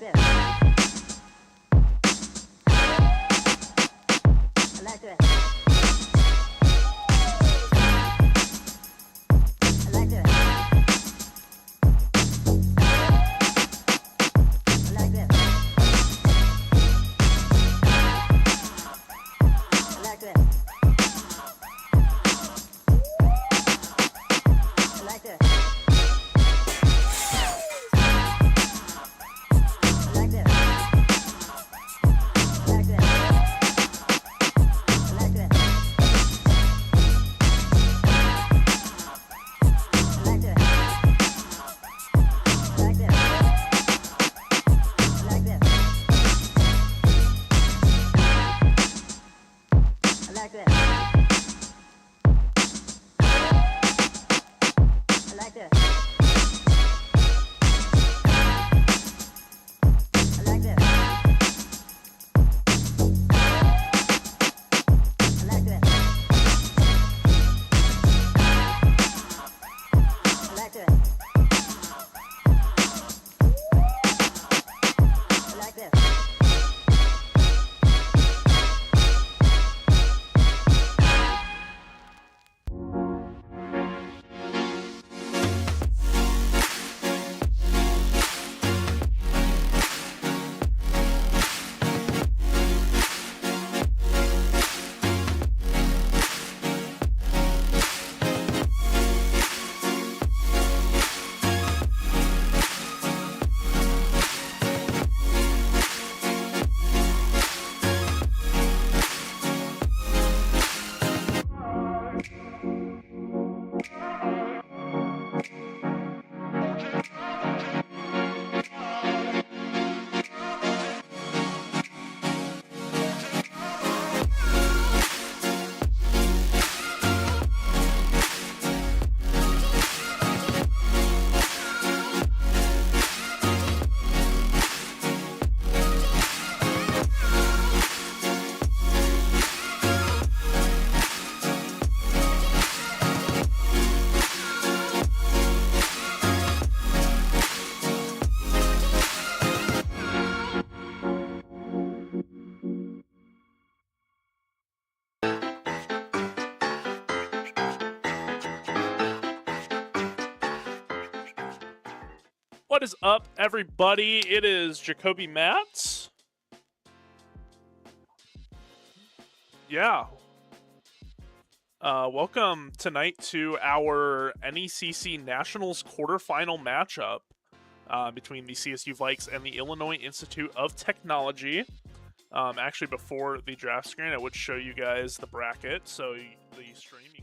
like this. I like this. I like this. I like this. I like this. I like this. What is up, everybody? It is Jacoby Matz. Yeah. Welcome tonight to our NECC Nationals quarterfinal matchup between the CSU Vikes and the Illinois Institute of Technology. Actually, before the draft screen, I would show you guys the bracket, so the streaming.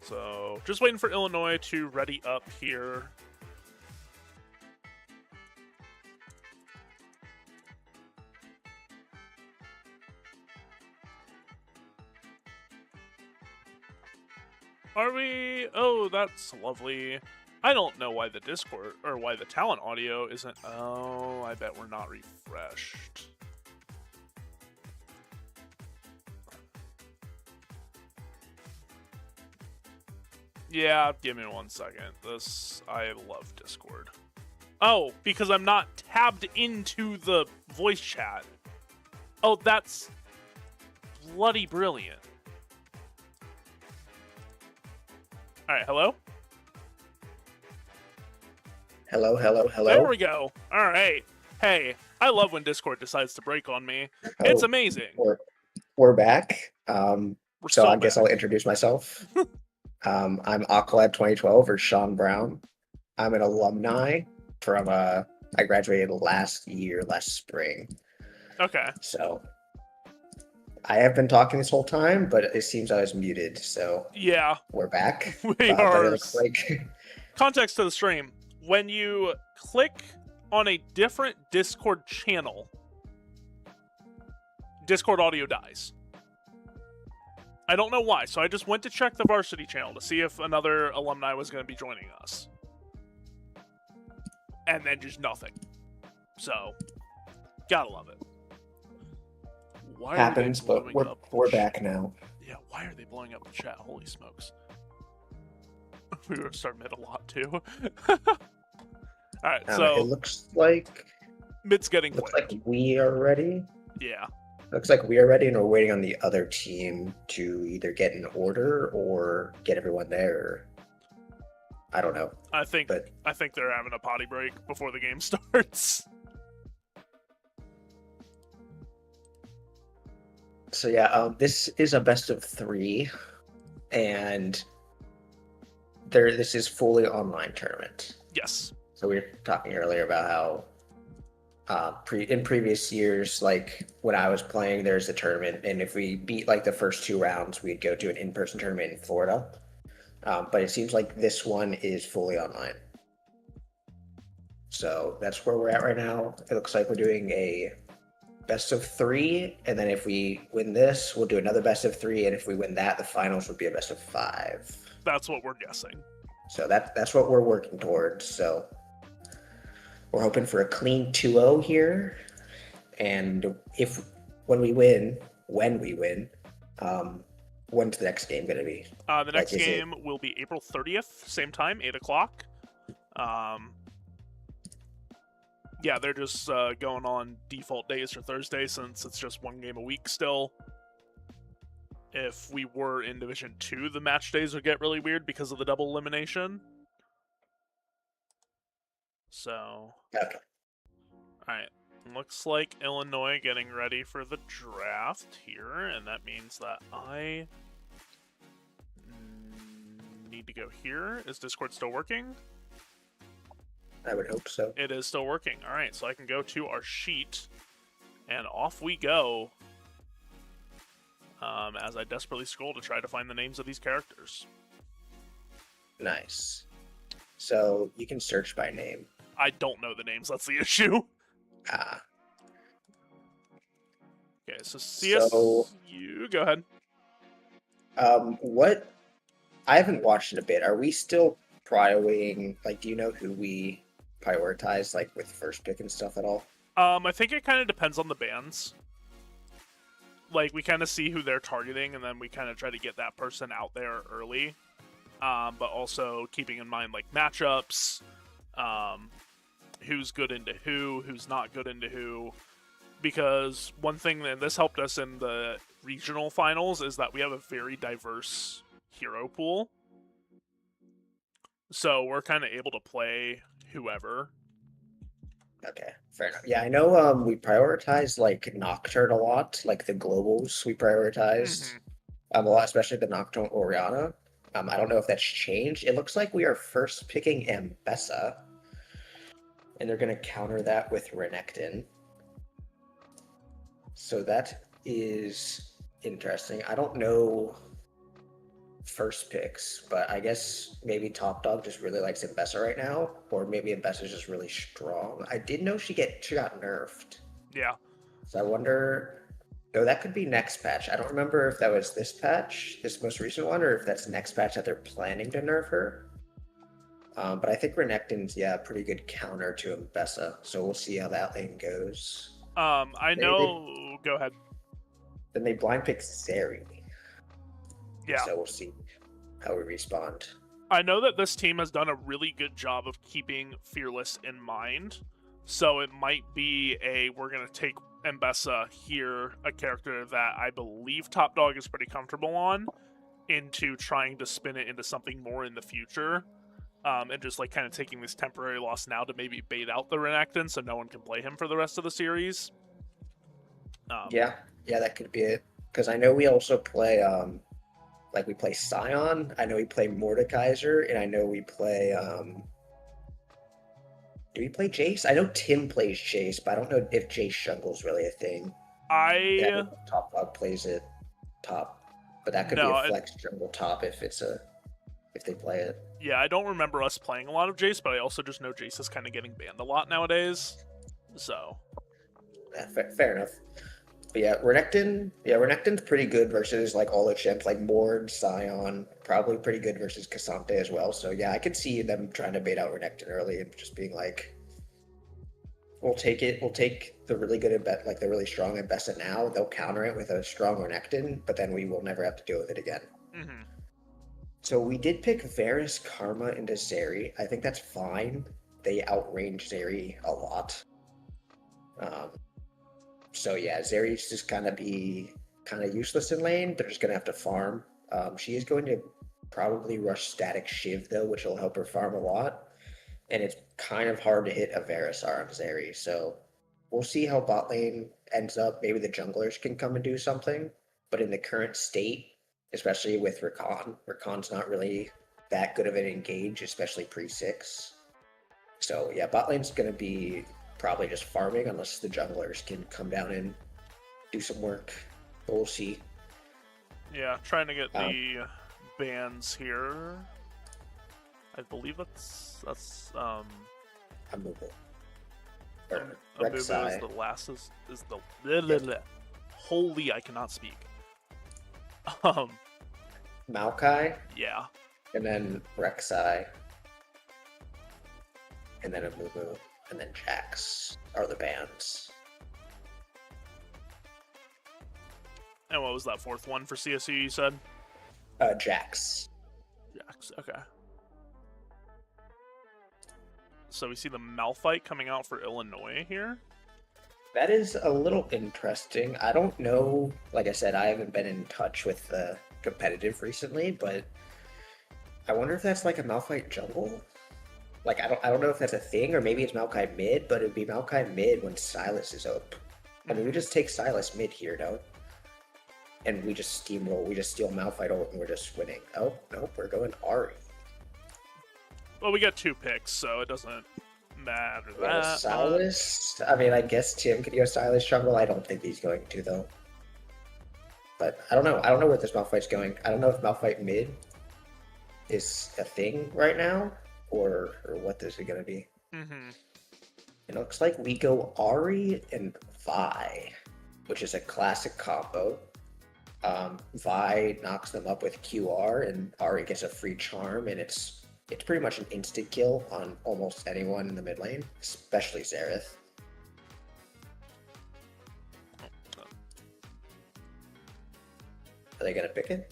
So, just waiting for Illinois to ready up here. Are we? Oh, that's lovely. I don't know why the Discord or why the talent audio isn't. Oh, I bet we're not refreshed. Yeah, give me 1 second. I love Discord. Oh, because I'm not tabbed into the voice chat. Oh, that's bloody brilliant. All right, hello? Hello, hello, hello. There we go. All right. Hey, I love when Discord decides to break on me. It's amazing. We're back. We're So so I guess back. I'll introduce myself. I'm Aqualad 2012 or Sean Brown. I'm an alumni from I graduated last spring. Okay. So I have been talking this whole time, but it seems I was muted. So Yeah, we're back. we But are. it looks like Context to the stream. When you click on a different Discord channel, Discord audio dies. I don't know why, so I just went to check the varsity channel to see if another alumni was going to be joining us. And then just nothing. So, gotta love it. Why happens, are they but blowing up we're back now. Yeah, why are they blowing up the chat? Holy smokes. We were starting mid a lot too. Alright, so It looks like mid's getting quick. we are ready. Yeah. Looks like we are ready, and we're waiting on the other team to either get an order or get everyone there. I don't know. I think But they're having a potty break before the game starts. so yeah, this is a best of 3, and this is fully online tournament. Yes. So we were talking earlier about how in previous years, like when I was playing, there's a tournament, and if we beat like the first 2 rounds, we'd go to an in-person tournament in Florida. But it seems like this one is fully online. So that's where we're at right now. It looks like we're doing a best of 3, and then if we win this, we'll do another best of 3, and if we win that, the finals would be a best of 5. That's what we're guessing. So that's what we're working towards. So we're hoping for a clean 2-0 here, and when we win, when's the next game gonna be? The next game will be April 30th, same time, 8 o'clock. Yeah, they're just going on default days for Thursday since it's just 1 game a week still. If we were in Division 2, the match days would get really weird because of the double elimination. So, Okay. Alright, looks like Illinois getting ready for the draft here, and that means that I need to go here. Is Discord still working? I would hope so. It is still working. Alright, so I can go to our sheet, and off we go. As I desperately scroll to try to find the names of these characters. Nice. So you can search by name. I don't know the names, that's the issue. Okay, so CSU, go ahead. What? I haven't watched it a bit. Are we still prioing, like, do you know who we prioritize, like, with first pick and stuff at all? I think it kind of depends on the bands. Like, we kind of see who they're targeting, and then we kind of try to get that person out there early. But also keeping in mind, like, matchups, who's good into who's not good into who. Because one thing, and this helped us in the regional finals, is that we have a very diverse hero pool. So we're kind of able to play whoever. Okay, fair enough. Yeah, I know we prioritize like Nocturne a lot, like the globals we prioritized a lot, especially the Nocturne Oriana. I don't know if that's changed. It looks like we are first picking Ambessa, and they're going to counter that with Renekton. So that is interesting. I don't know first picks, but I guess maybe Top Dog just really likes Ambessa right now, or maybe Ambessa's just really strong. I did know she got nerfed. Yeah. So I wonder No, that could be next patch. I don't remember if that was this patch, this most recent one, or if that's next patch that they're planning to nerf her. But I think Renekton's, yeah, a pretty good counter to Mbessa, so we'll see how that lane goes. I know. Go ahead. Then they blind pick Zeri. Yeah. So we'll see how we respond. I know that this team has done a really good job of keeping Fearless in mind. So it might be we're going to take Mbessa here, a character that I believe Top Dog is pretty comfortable on, into trying to spin it into something more in the future. And just like kind of taking this temporary loss now to maybe bait out the Renekton so no one can play him for the rest of the series. Yeah, that could be it. Because I know we also play, like we play Scion. I know we play Mordekaiser, and I know we play. Do we play Jace? I know Tim plays Jace, but I don't know if Jace jungle's really a thing. Yeah, Top Dog plays it top, but that could be a flex jungle top if they play it. Yeah, I don't remember us playing a lot of Jace, but I also just know Jace is kind of getting banned a lot nowadays. So, yeah, fair enough. But yeah, Renekton's pretty good versus like all the champs like Mord, Scion, probably pretty good versus Cassante as well. So yeah, I could see them trying to bait out Renekton early and just being like, we'll take the really good like the really strong Mbessa now. They'll counter it with a strong Renekton, but then we will never have to deal with it again. Mm-hmm. So we did pick Varus, Karma into Zeri. I think that's fine. They outrange Zeri a lot. So yeah, Zeri's just kind of useless in lane. They're just gonna have to farm. She is going to probably rush Static Shiv though, which will help her farm a lot. And it's kind of hard to hit a Varus on Zeri. So we'll see how bot lane ends up. Maybe the junglers can come and do something. But in the current state, especially with Rakan's not really that good of an engage, especially pre-6. So yeah, bot lane's going to be probably just farming unless the junglers can come down and do some work. But we'll see. Yeah, trying to get the bans here. I believe that's Amumu. Amumu is the last is the holy, I cannot speak. Maokai. Yeah. And then Rek'Sai. And then Amumu. And then Jax are the bans. And what was that fourth one for CSU you said? Jax. Jax, okay. So we see the Malphite coming out for Illinois here. That is a little interesting. I don't know. Like I said, I haven't been in touch with the competitive recently, but I wonder if that's like a Malphite jungle. Like I don't know if that's a thing, or maybe it's Maokai mid, but it'd be Maokai mid when Sylas is up. I mean, we just take Sylas mid here, no? And we just steamroll. We just steal Malphite ult, and we're just winning. Oh nope, we're going Ahri. Well, we got 2 picks, so it doesn't matter that. Sylas. I mean, I guess Tim could go Sylas jungle. I don't think he's going to though. But I don't know. I don't know where this Malphite's going. I don't know if Malphite mid is a thing right now, or what this is going to be. Mm-hmm. It looks like we go Ahri and Vi, which is a classic combo. Vi knocks them up with QR, and Ahri gets a free charm, and it's pretty much an instant kill on almost anyone in the mid lane, especially Xerath. Are they going to pick it?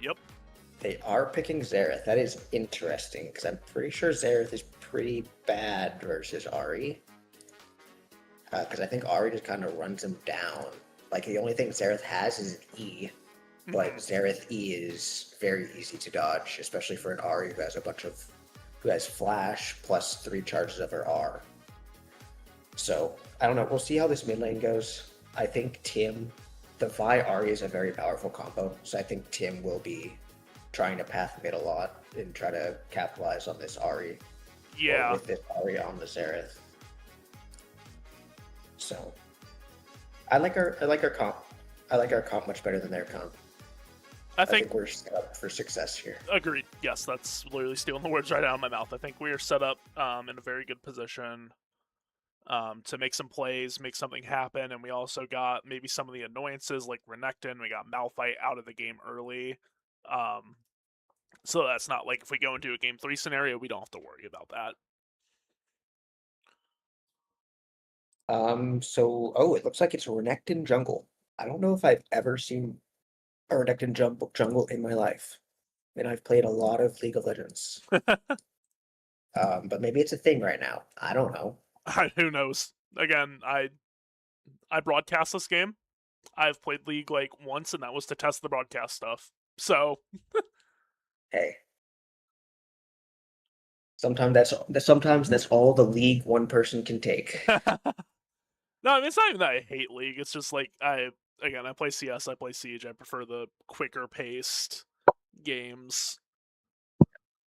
Yep. They are picking Xerath. That is interesting, because I'm pretty sure Xerath is pretty bad versus Ahri. Because I think Ahri just kind of runs him down. Like, the only thing Xerath has is an E. But Xerath E is very easy to dodge, especially for an Ahri who has flash plus 3 charges of her R. So, I don't know. We'll see how this mid lane goes. I think the Vi Ahri is a very powerful combo, so I think Tim will be trying to path mid a lot and try to capitalize on this Ahri. Yeah. With this Ahri on the Xerath. So, I like our comp. I like our comp much better than their comp. I think we're set up for success here. Agreed. Yes, that's literally stealing the words right out of my mouth. I think we are set up in a very good position. to make some plays, make something happen, and we also got maybe some of the annoyances like Renekton. We got Malphite out of the game early. So that's not like if we go into a game 3 scenario, we don't have to worry about that. It looks like it's Renekton Jungle. I don't know if I've ever seen a Renekton jungle in my life, and I've played a lot of League of Legends. But maybe it's a thing right now. I don't know. Who knows? Again, I broadcast this game. I've played League like once, and that was to test the broadcast stuff. So Hey, sometimes that's all the League one person can take. no, I mean it's not even that I hate League. It's just like I play CS, I play Siege. I prefer the quicker paced games.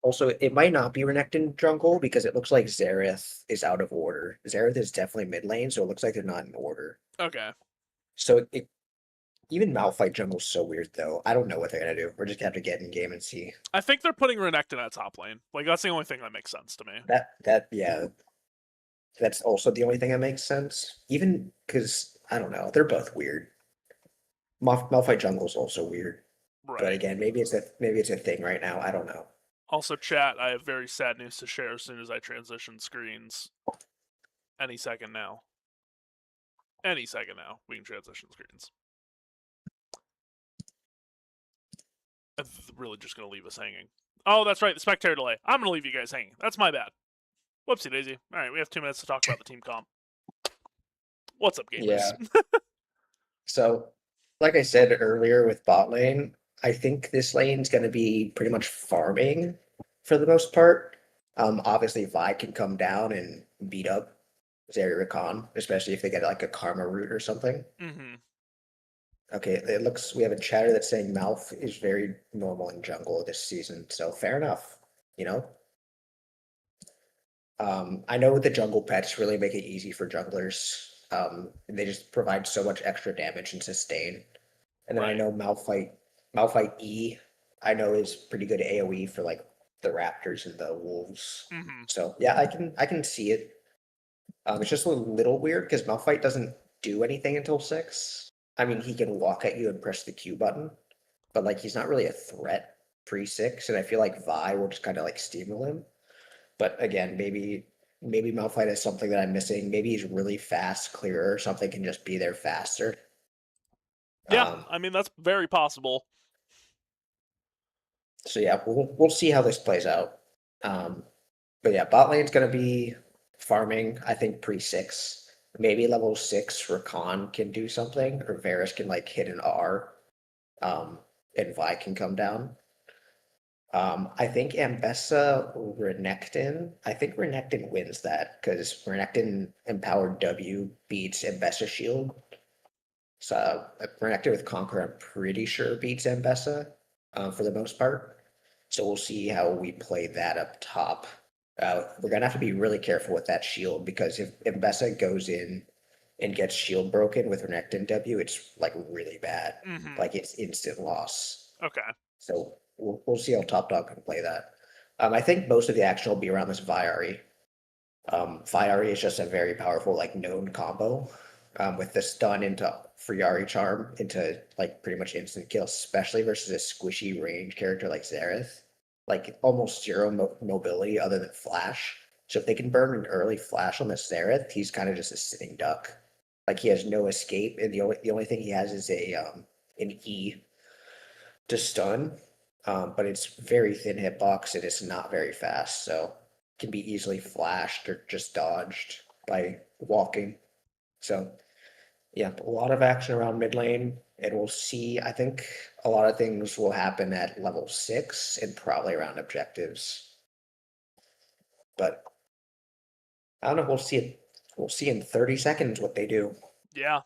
Also, it might not be Renekton jungle because it looks like Xerath is out of order. Xerath is definitely mid lane, so it looks like they're not in order. Okay. So even Malphite jungle's so weird though. I don't know what they're gonna do. We're just gonna have to get in game and see. I think they're putting Renekton at top lane. Like that's the only thing that makes sense to me. Yeah, that's also the only thing that makes sense. Even because I don't know, they're both weird. Malphite jungle's also weird. But Right. again, maybe it's a thing right now. I don't know. Also, chat, I have very sad news to share as soon as I transition screens. Any second now. Any second now, we can transition screens. I'm really just going to leave us hanging. Oh, that's right, the spectator delay. I'm going to leave you guys hanging. That's my bad. Whoopsie daisy. All right, we have 2 minutes to talk about the team comp. What's up, gamers? Yeah. So, like I said earlier with bot lane, I think this lane's going to be pretty much farming for the most part. Obviously, Vi can come down and beat up Zeri, especially if they get like a Karma root or something. Mm-hmm. Okay, it looks we have a chatter that's saying Malf is very normal in jungle this season, so fair enough, you know. I know the jungle pets really make it easy for junglers. They just provide so much extra damage and sustain. And then I Right. know Malphite E, I know is pretty good AoE for like the Raptors and the Wolves. Mm-hmm. So yeah, I can see it. It's just a little weird because Malphite doesn't do anything until 6. I mean, he can walk at you and press the Q button, but like he's not really a threat pre-6, and I feel like Vi will just kind of like steamroll him. But again, maybe Malphite is something that I'm missing. Maybe he's really fast, clearer, or something can just be there faster. Yeah, I mean, that's very possible. So yeah, we'll see how this plays out. But yeah, bot lane's gonna be farming, I think pre-6. Maybe level 6 Rakan can do something, or Varus can like hit an R. And Vi can come down. I think Ambessa Renekton. I think Renekton wins that because Renekton empowered W beats Ambessa Shield. So Renekton with Conquer, I'm pretty sure beats Ambessa for the most part. So we'll see how we play that up top. We're gonna have to be really careful with that shield because if Ambessa goes in and gets shield broken with Renekton W, it's like really bad. Mm-hmm. Like it's instant loss. Okay. So we'll see how Top Dog can play that. I think most of the action will be around this Viari. Viari is just a very powerful like known combo with the stun into Friari charm into like pretty much instant kill, especially versus a squishy range character like Xerath. Like almost zero mobility other than flash. So if they can burn an early flash on the Xerath, he's kind of just a sitting duck. Like he has no escape, and the only thing he has is a an E to stun, but it's very thin hitbox and it's not very fast, so it can be easily flashed or just dodged by walking. So yeah, a lot of action around mid lane, and we'll see. I think a lot of things will happen at level 6 and probably around objectives. But I don't know. We'll see it. We'll see in 30 seconds what they do. Yeah.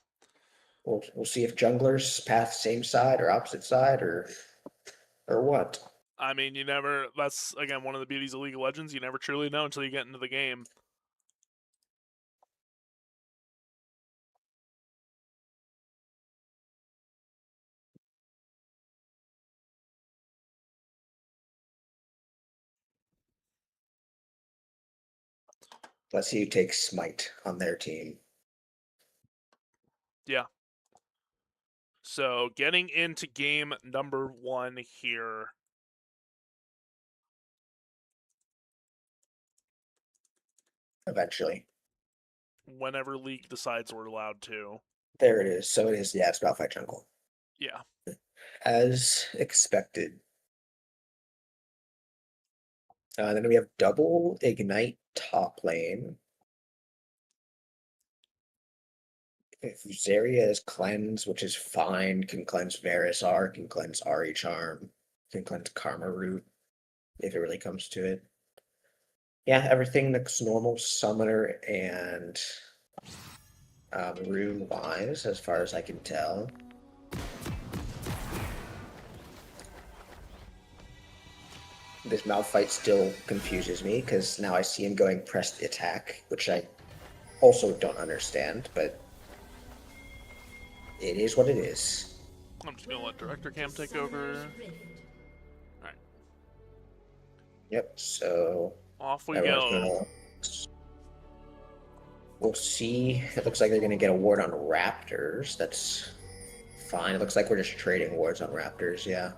We'll see if junglers path same side or opposite side or what. I mean, you never. That's again one of the beauties of League of Legends. You never truly know until you get into the game. Let's see who takes Smite on their team. Yeah. So getting into game number 1 here. Eventually. Whenever League decides we're allowed to. There it is. So it is, yeah, it's Malphite Jungle. Yeah. As expected. Then we have double Ignite top lane. If Zarya is cleanse, which is fine, can cleanse Verisar, can cleanse Ari Charm, can cleanse Karma Root, if it really comes to it. Yeah, everything looks normal summoner and rune wise, as far as I can tell. This Malphite still confuses me because now I see him going press the attack, which I also don't understand, but it is what it is. I'm just gonna let Director Cam take over. Alright. Yep, so Off we everyone's go. gonna... We'll see. It looks like they're gonna get a ward on Raptors. That's fine. It looks like we're just trading wards on Raptors, yeah.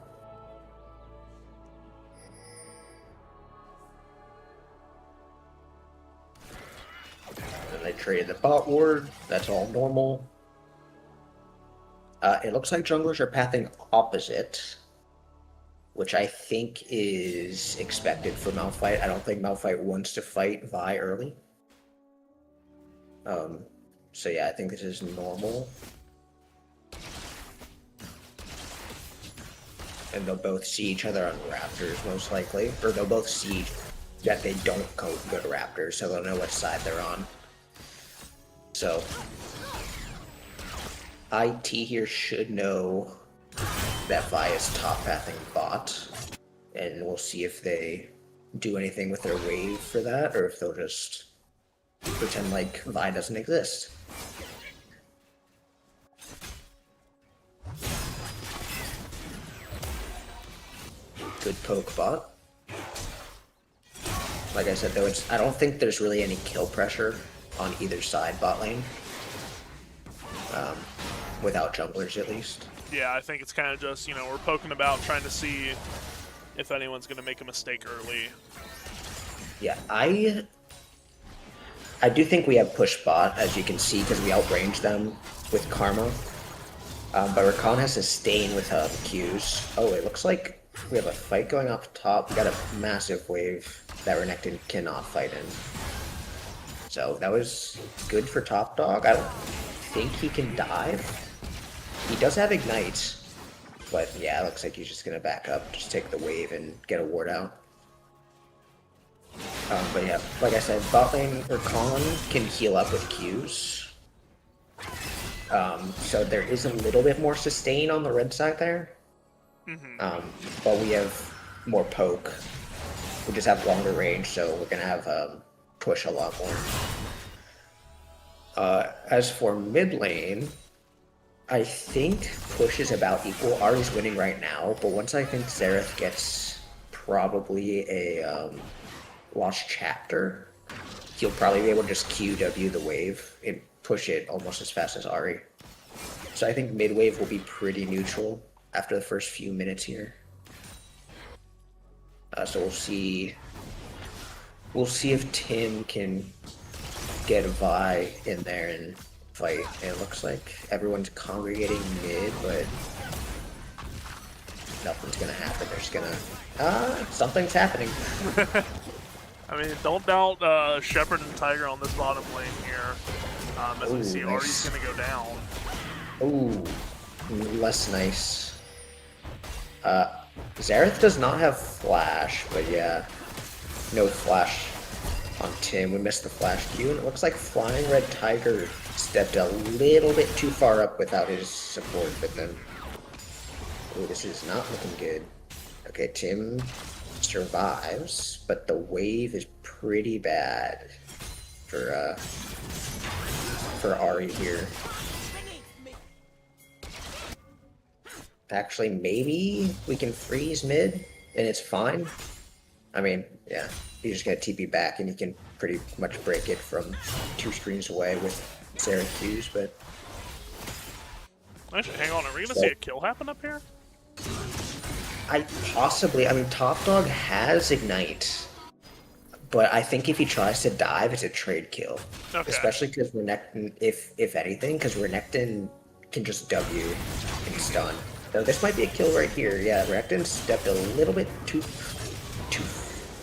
And they traded the bot ward. That's all normal. It looks like junglers are pathing opposite, which I think is expected for Malphite. I don't think Malphite wants to fight Vi early. So yeah, I think this is normal. And they'll both see each other on Raptors, most likely. Or they'll both see that they don't go to Raptors, so they'll know which side they're on. So IT here should know that Vi is top pathing bot, and we'll see if they do anything with their wave for that, or if they'll just pretend like Vi doesn't exist. Good poke bot. Like I said though, I don't think there's really any kill pressure on either side bot lane. Without junglers at least. Yeah, I think it's kind of just, we're poking about trying to see if anyone's going to make a mistake early. Yeah, I do think we have push bot, as you can see, because we outrange them with Karma. But Rakan has sustain with Qs. Oh, it looks like we have a fight going off top. We got a massive wave that Renekton cannot fight in. So that was good for Top Dog. I don't think he can dive. He does have Ignite, but yeah, it looks like he's just gonna back up, just take the wave and get a ward out. But yeah, like I said, bot lane Rakan can heal up with Qs. So there is a little bit more sustain on the red side there. But we have more poke. We just have longer range, so we're gonna have push a lot more. As for mid lane, I think push is about equal. Ari's winning right now, but once I think Xerath gets probably a lost chapter, he'll probably be able to just QW the wave and push it almost as fast as Ari. So I think mid wave will be pretty neutral after the first few minutes here. So we'll see. We'll see if Tim can get a Vi in there and fight. And it looks like everyone's congregating mid, but nothing's gonna happen. There's gonna something's happening. I mean, don't doubt Shepard and Tiger on this bottom lane here. As we see, nice. Ari's gonna go down. Ooh, less nice. Xerath does not have flash, but yeah, no flash on Tim. We missed the flash Q, and it looks like Flying Red Tiger stepped a little bit too far up without his support, but then... Ooh, this is not looking good. Okay, Tim survives, but the wave is pretty bad for Ari here. Actually, maybe we can freeze mid, and it's fine. I mean, yeah, he's just gonna TP back, and he can pretty much break it from 2 screens away with Syracuse, but Actually, hang on. Are we gonna So- see a kill happen up here? I mean, Top Dog has Ignite, but I think if he tries to dive, it's a trade kill. Okay. Especially because Renekton, if anything, because Renekton can just W and stun. So this might be a kill right here. Yeah, Renekton stepped a little bit too.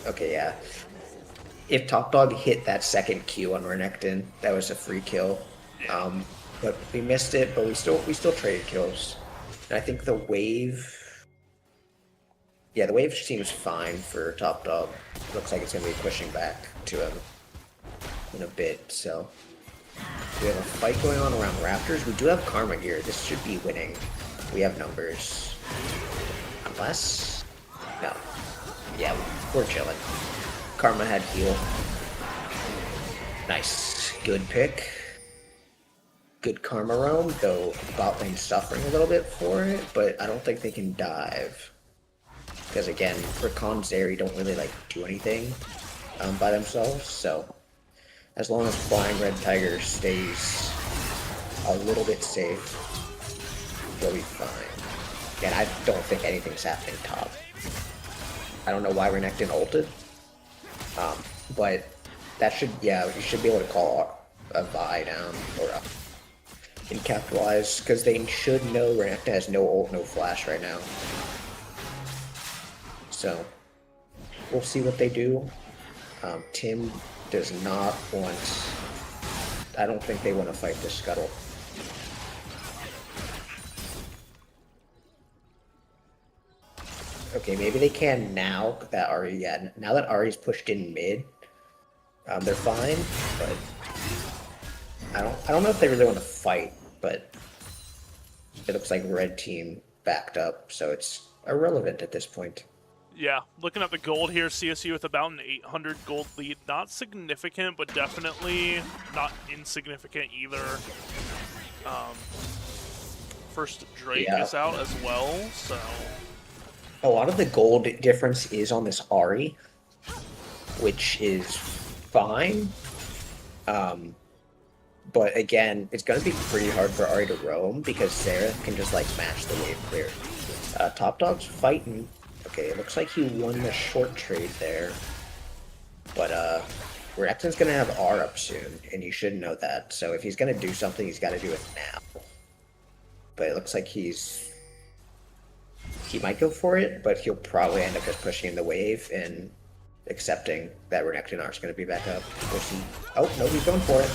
Okay, yeah. If Top Dog hit that second Q on Renekton, that was a free kill. But we missed it, but we still traded kills. And I think the wave. Yeah, the wave seems fine for Top Dog. Looks like it's gonna be pushing back to him in a bit. So we have a fight going on around Raptors. We do have Karma here. This should be winning. We have numbers. Unless no. Yeah, we're chilling. Karma had heal. Nice. Good pick. Good Karma roam, though bot lane's suffering a little bit for it, but I don't think they can dive. Because again, Rakan and Zeri don't really like do anything by themselves, so as long as Flying Red Tiger stays a little bit safe, they'll be fine. Again, I don't think anything's happening top. I don't know why Renekton ulted, but that should, yeah, you should be able to call a Vi down, or and capitalize, because they should know Renekton has no ult, no flash right now. So, we'll see what they do. Tim does not want... I don't think they want to fight this Scuttle. Okay, maybe they can now that Ahri, yeah, now that Ahri's pushed in mid, they're fine, but I don't know if they really want to fight, but it looks like red team backed up, so it's irrelevant at this point. Yeah, looking at the gold here, CSU with about an 800 gold lead. Not significant, but definitely not insignificant either. First Drake is out as well, so... A lot of the gold difference is on this Ahri, which is fine. But again, it's going to be pretty hard for Ahri to roam because Sarah can just like match the wave clear. Top Dog's fighting. Okay, it looks like he won the short trade there. But Renekton's going to have R up soon, and you should know that. So if he's going to do something, he's got to do it now. But it looks like he might go for it, but he'll probably end up just pushing in the wave and accepting that Renekton R is going to be back up. We'll see. Oh, no, he's going for it.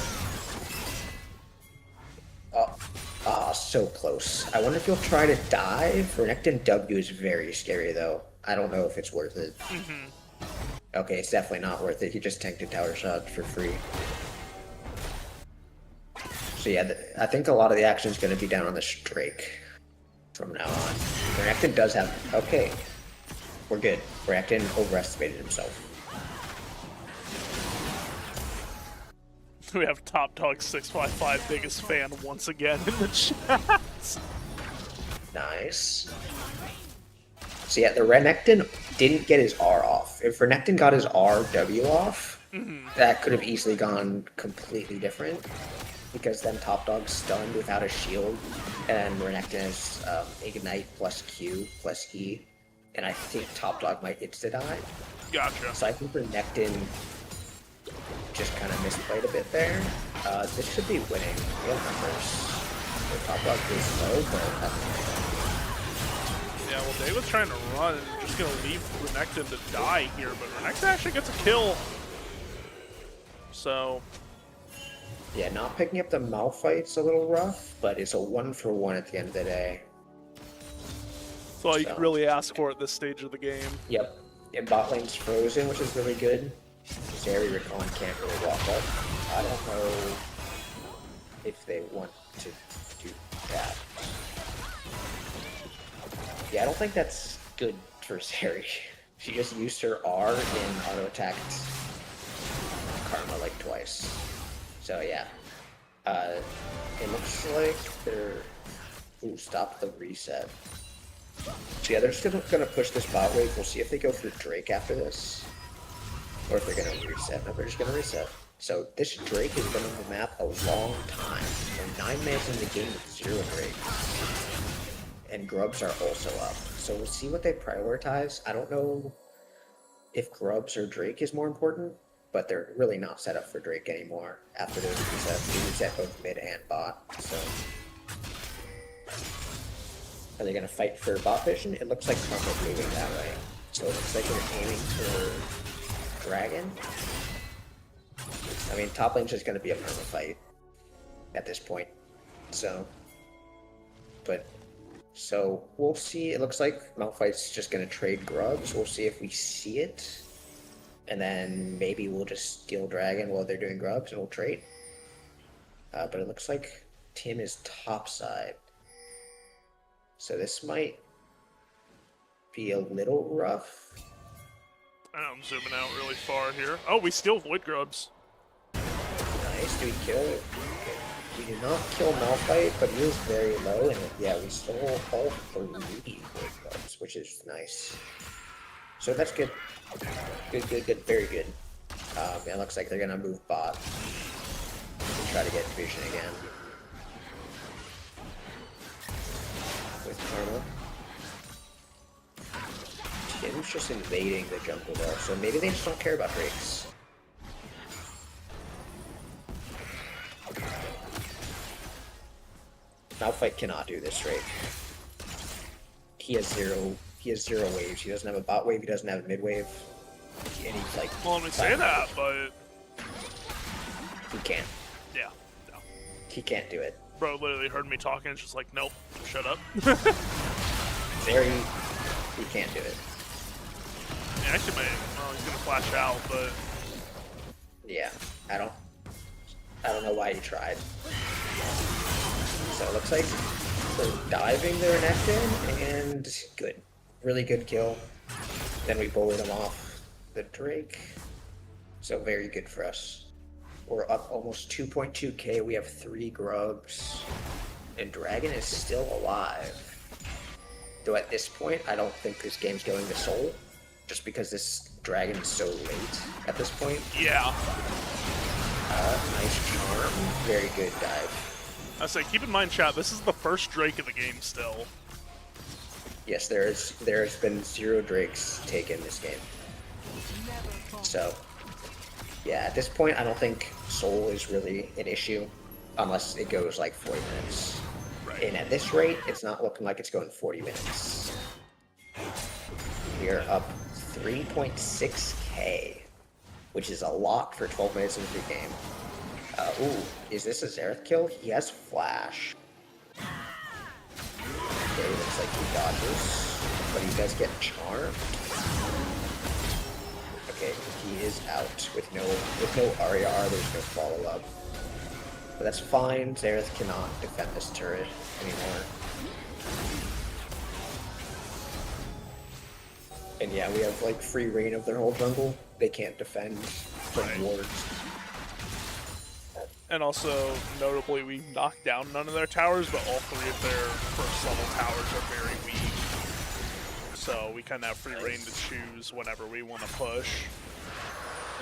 Oh, so close. I wonder if he'll try to dive. Renekton W is very scary, though. I don't know if it's worth it. Okay, it's definitely not worth it. He just tanked a tower shot for free. So yeah, I think a lot of the action is going to be down on this Drake from now on. Renekton does have... Okay, we're good. Renekton overestimated himself. We have Top Dog 655 biggest fan once again in the chat. Nice. So yeah, the Renekton didn't get his R off. If Renekton got his RW off, that could have easily gone completely different. Because then Top Dog's stunned without a shield, and Renekton has Ignite plus Q plus E, and I think Top Dog might insta-die. Gotcha. So I think Renekton just kind of misplayed a bit there. This should be winning. We have numbers. The Top Dog is low, but Yeah, well, David's trying to run, just gonna leave Renekton to die here, but Renekton actually gets a kill. So... yeah, not picking up the Malphite's a little rough, but it's a 1-for-1 at the end of the day. That's all you can really ask for at this stage of the game. Yep. And bot lane's frozen, which is really good. Zeri Rakan can't really walk up. I don't know if they want to do that. Yeah, I don't think that's good for Zeri. She just used her R and auto-attacked Karma like twice. So yeah. It looks like they're... Ooh, stop the reset. So yeah, they're still gonna push this bot wave. We'll see if they go for Drake after this. Or if they're gonna reset. No, they're just gonna reset. So this Drake has been on the map a long time. We're 9 minutes in the game with 0 Drakes. And Grubs are also up. So we'll see what they prioritize. I don't know if Grubs or Drake is more important, but they're really not set up for Drake anymore after those resets. They reset both mid and bot. So are they gonna fight for bot vision? It looks like Karma's moving that way. So it looks like they're aiming for Dragon. I mean, top lane's just gonna be a perma fight at this point. So we'll see. It looks like Malphite's just gonna trade Grubs. We'll see if we see it. And then maybe we'll just steal Dragon while they're doing Grubs and we'll trade. But it looks like Tim is topside. So this might be a little rough. I'm zooming out really far here. Oh, we steal Void Grubs. Nice. Do we kill it? Okay. We did not kill Malphite, but he is very low. And yeah, we stole all 3 Void Grubs, which is nice. So that's good. Good. Very good. It looks like they're going to move bot. And try to get vision again. With Karma. Tim's just invading the jungle though, so maybe they just don't care about Drakes. Malphite cannot do this Drake. He has zero waves. He doesn't have a bot wave, he doesn't have a mid wave. And he's like, well, let me say that, but he can't. Yeah, no. He can't do it. Bro literally heard me talking and just like, nope, shut up. He can't do it. Yeah, actually, he's gonna flash out, but yeah, I don't know why he tried. So it looks like we're diving their neck in, and good, really good kill. Then we bullied him off the Drake. So very good for us. We're up almost 2.2k. We have 3 Grubs, and Dragon is still alive. Though at this point, I don't think this game's going to Soul, just because this Dragon is so late at this point. yeah. Nice charm. Very good dive. I say, keep in mind, chat, this is the first Drake of the game still. Yes, there's been 0 Drakes taken this game. So, yeah, at this point, I don't think Soul is really an issue, unless it goes like 40 minutes. Right. And at this rate, it's not looking like it's going 40 minutes. We are up 3.6k, which is a lot for 12 minutes into the game. Ooh, is this a Xerath kill? He has flash. Okay, looks like he dodges, but he does get charmed. Okay, he is out with no RER. There's no follow up, but that's fine. Xerath cannot defend this turret anymore. And yeah, we have like free reign of their whole jungle. They can't defend from wards. And also, notably, we knocked down none of their towers, but all 3 of their first level towers are very weak. So we kind of have free reign to choose whenever we want to push.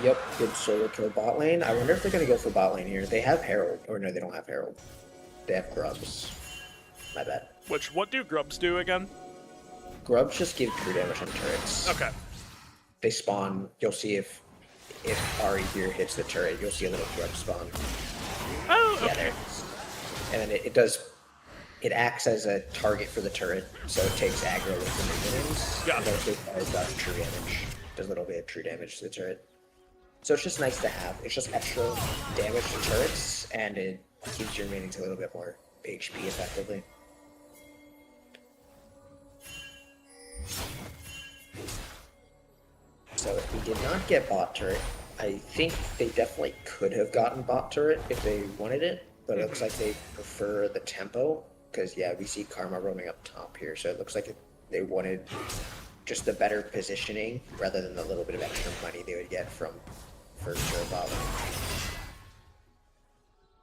Yep, good solo kill bot lane. I wonder if they're going to go for bot lane here. They have Herald. Or no, they don't have Herald. They have Grubs. My bad. What do Grubs do again? Grubs just give true damage on turrets. Okay. They spawn. You'll see if Ari here hits the turret, you'll see a little Grub spawn. Oh, okay. Yeah, there it is. And then it acts as a target for the turret, so it takes aggro with the minions. Yeah. And also does true damage. Does a little bit of true damage to the turret. So it's just nice to have. It's just extra damage to turrets, and it keeps your minions a little bit more HP effectively. So if we did not get bot turret, I think they definitely could have gotten bot turret if they wanted it, but it looks like they prefer the tempo, because yeah, we see Karma roaming up top here, so it looks like they wanted just the better positioning rather than the little bit of extra money they would get from first or bot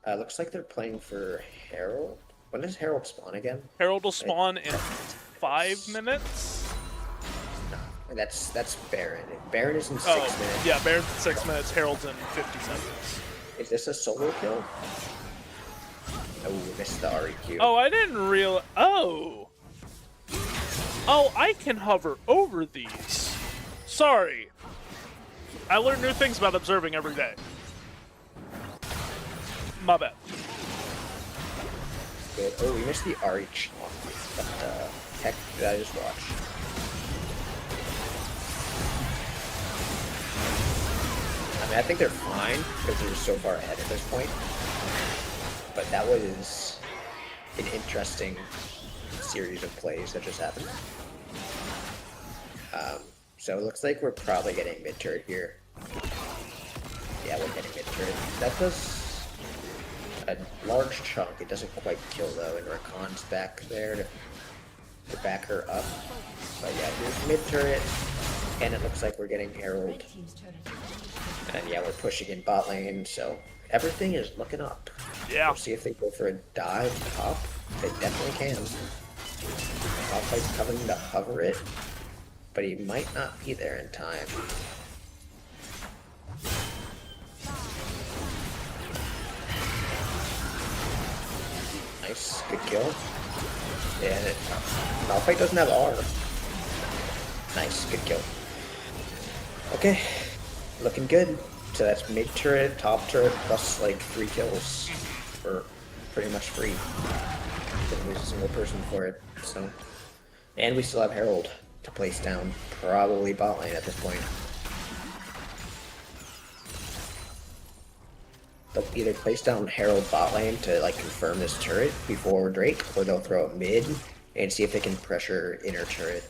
lane. Looks like they're playing for Herald. When does Herald spawn again? Herald will spawn in 5 minutes. That's Baron. Baron is in 6 Oh, minutes. yeah, Baron's in 6 minutes, Herald's in 50 seconds. Is this a solo kill? Oh, we missed the REQ. Oh, I didn't realize. Oh! Oh, I can hover over these. Sorry. I learn new things about observing every day. My bad. Good. Oh, we missed the RE chomp. What the heck did I just watch? I mean, I think they're fine because they're just so far ahead at this point. But that was an interesting series of plays that just happened. So it looks like we're probably getting mid turret here. Yeah, we're getting mid turret. That does a large chunk. It doesn't quite kill though, and Rakan's back there to back her up. But yeah, here's mid turret, and it looks like we're getting Herald. And yeah, we're pushing in bot lane, so everything is looking up. Yeah. We'll see if they go for a dive top. They definitely can. Malphite's coming to hover it, but he might not be there in time. Nice, good kill. And Malphite doesn't have R. Nice, good kill. Okay, looking good. So that's mid turret, top turret, plus like 3 kills for pretty much free. Didn't lose a single person for it. So, and we still have Herald to place down, probably bot lane at this point. They'll either place down Herald bot lane to like confirm this turret before Drake, or they'll throw it mid and see if they can pressure inner turret,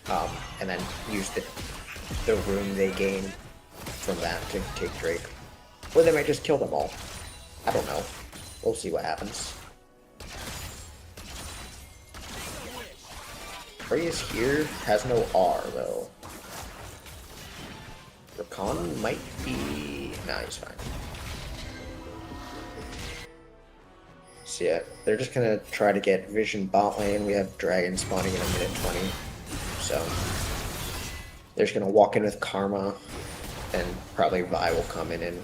and then use the room they gain from that to take Drake. Or they might just kill them all. I don't know. We'll see what happens. Arius here has no R though. Rakan might be... Nah, he's fine. So yeah, they're just gonna try to get Vision bot lane. We have Dragon spawning in a minute 20. So they're just gonna walk in with Karma, and probably Vi will come in and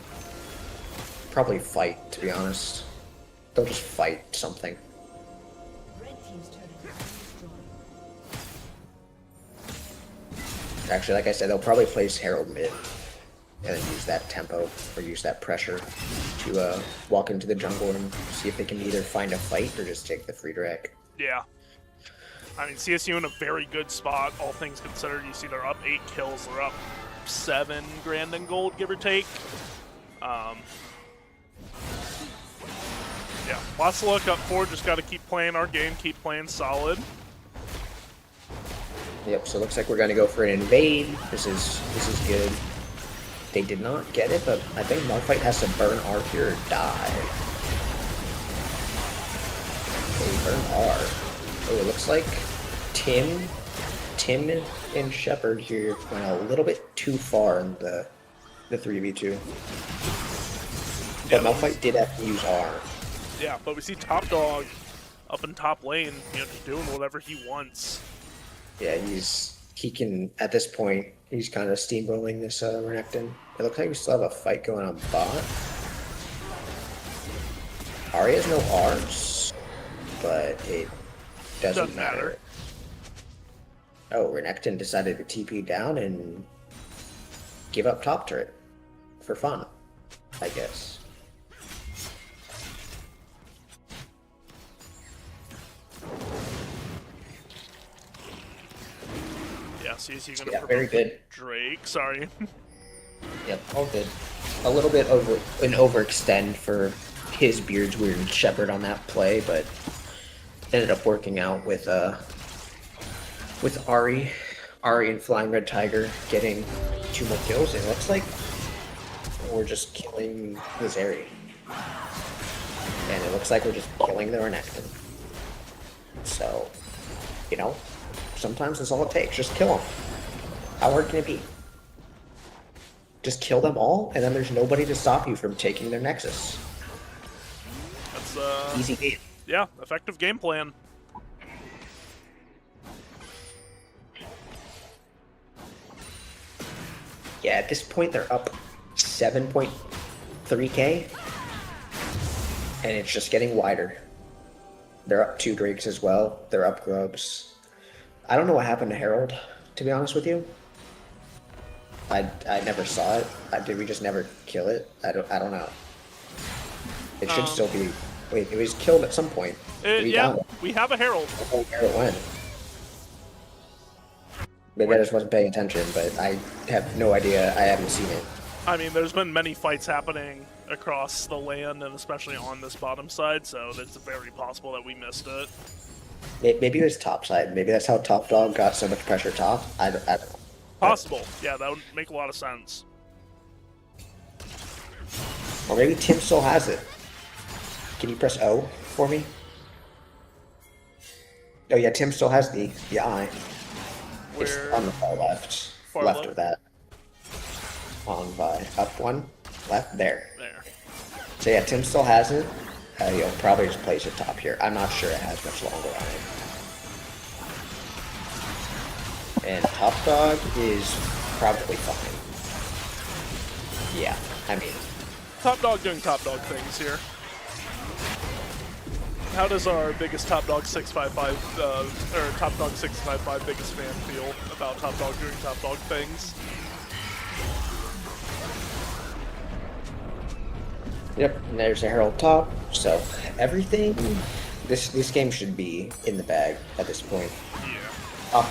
probably fight, to be honest. They'll just fight something. Actually, like I said, they'll probably place Herald mid and then use that tempo or use that pressure to walk into the jungle and see if they can either find a fight or just take the free drag. Yeah. I mean, CSU in a very good spot, all things considered. You see they're up 8 kills, they're up 7 grand in gold, give or take. Yeah, lots to look up for. Just got to keep playing our game, keep playing solid. Yep, so it looks like we're going to go for an invade. This is good. They did not get it, but I think Malphite has to burn R here or die. Okay, burn R. Oh, it looks like Tim and Shepard here went a little bit too far in the 3v2. But Malphite did have to use R. Yeah, but we see Top Dog up in top lane, you know, just doing whatever he wants. Yeah, he can, at this point, he's kind of steamrolling this Renekton. It looks like we still have a fight going on bot. Ahri has no Rs, but it doesn't matter. Oh, Renekton decided to TP down and give up top turret for fun, I guess. Yeah, CSU gonna Yeah, very good. Drake, sorry. Yep, all good. A little bit an overextend for his Beard's Weird Shepherd on that play, but ended up working out with Ahri and Flying Red Tiger getting 2 more kills, and it looks like we're just killing the Zeri. And it looks like we're just killing the Renekton. So, you know, sometimes that's all it takes. Just kill them. How hard can it be? Just kill them all, and then there's nobody to stop you from taking their Nexus. That's easy game. Yeah, effective game plan. Yeah, at this point they're up 7.3k, and it's just getting wider. They're up 2 Drakes as well. They're up Grubs. I don't know what happened to Herald, to be honest with you. I never saw it. Did we just never kill it? I don't know. It should still be. Wait, it was killed at some point. Yeah, we have a Herald. Oh, where it went. Maybe I just wasn't paying attention, but I have no idea. I haven't seen it. I mean, there's been many fights happening across the land, and especially on this bottom side, so it's very possible that we missed it. Maybe it was top side. Maybe that's how Top Dog got so much pressure top. I don't know. Possible. Yeah, that would make a lot of sense. Or maybe Tim still has it. Can you press O for me? Oh yeah, Tim still has the eye. It's on the far left. Left of that. On by up one, left there. There. So yeah, Tim still has it. He'll probably just place it top here. I'm not sure it has much longer on it. And Top Dog is probably fine. Yeah, I mean, Top Dog doing Top Dog things here. How does our biggest Top Dog 655 or Top Dog 655 biggest fan feel about Top Dog doing Top Dog things? yep. And there's a Herald top. So everything, this game should be in the bag at this point. Yeah. Up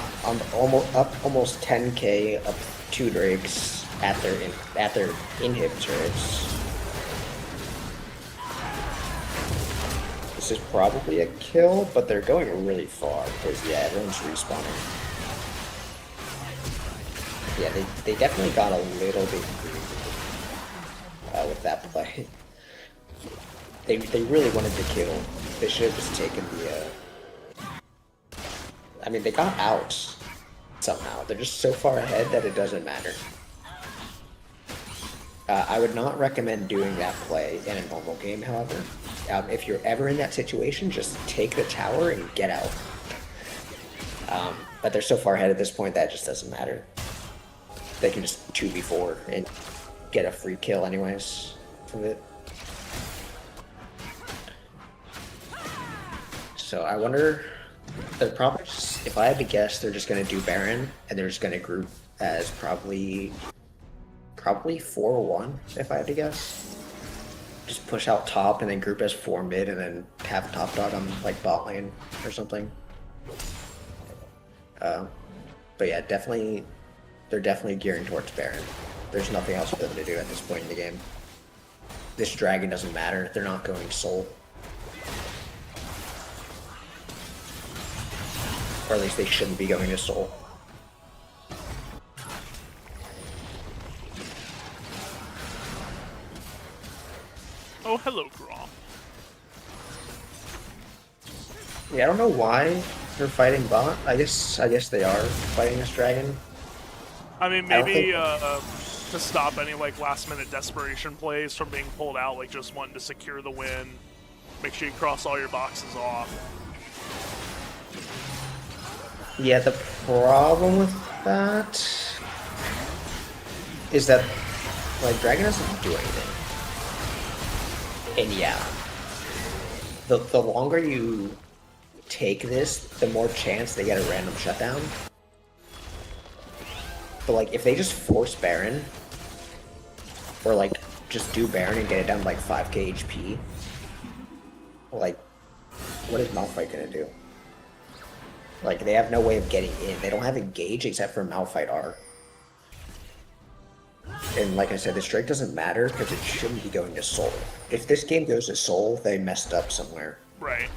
almost 10k, up 2 Drakes at their inhib turrets. This is probably a kill, but they're going really far because yeah, everyone's respawning. Yeah, they definitely got a little bit greedy with that play. They really wanted to kill. They should have just taken the. I mean, they got out somehow. They're just so far ahead that it doesn't matter. I would not recommend doing that play in a normal game, however. If you're ever in that situation, just take the tower and get out. But they're so far ahead at this point that it just doesn't matter. They can just 2v4 and get a free kill anyways from it. So I wonder, they're probably just, if I had to guess, they're just going to do Baron, and they're just going to group as probably 4-1, if I had to guess. Just push out top and then group as 4 mid and then have Top Dog on like bot lane or something. But yeah, they're definitely gearing towards Baron. There's nothing else for them to do at this point in the game. This dragon doesn't matter. They're not going soul. Or at least they shouldn't be going to soul. Oh, hello, Grom. Yeah, I don't know why they're fighting bot. I guess they are fighting this dragon. I mean, maybe to stop any like last-minute desperation plays from being pulled out, like just wanting to secure the win. Make sure you cross all your boxes off. Yeah, the problem with that is that like dragon doesn't do anything. And yeah, the longer you take this, the more chance they get a random shutdown. But like, if they just force Baron, or like, just do Baron and get it down to like 5k HP, like, what is Malphite gonna do? Like, they have no way of getting in. They don't have a gauge except for Malphite R. And like I said, this Drake doesn't matter because it shouldn't be going to Soul. If this game goes to Soul, they messed up somewhere. Right.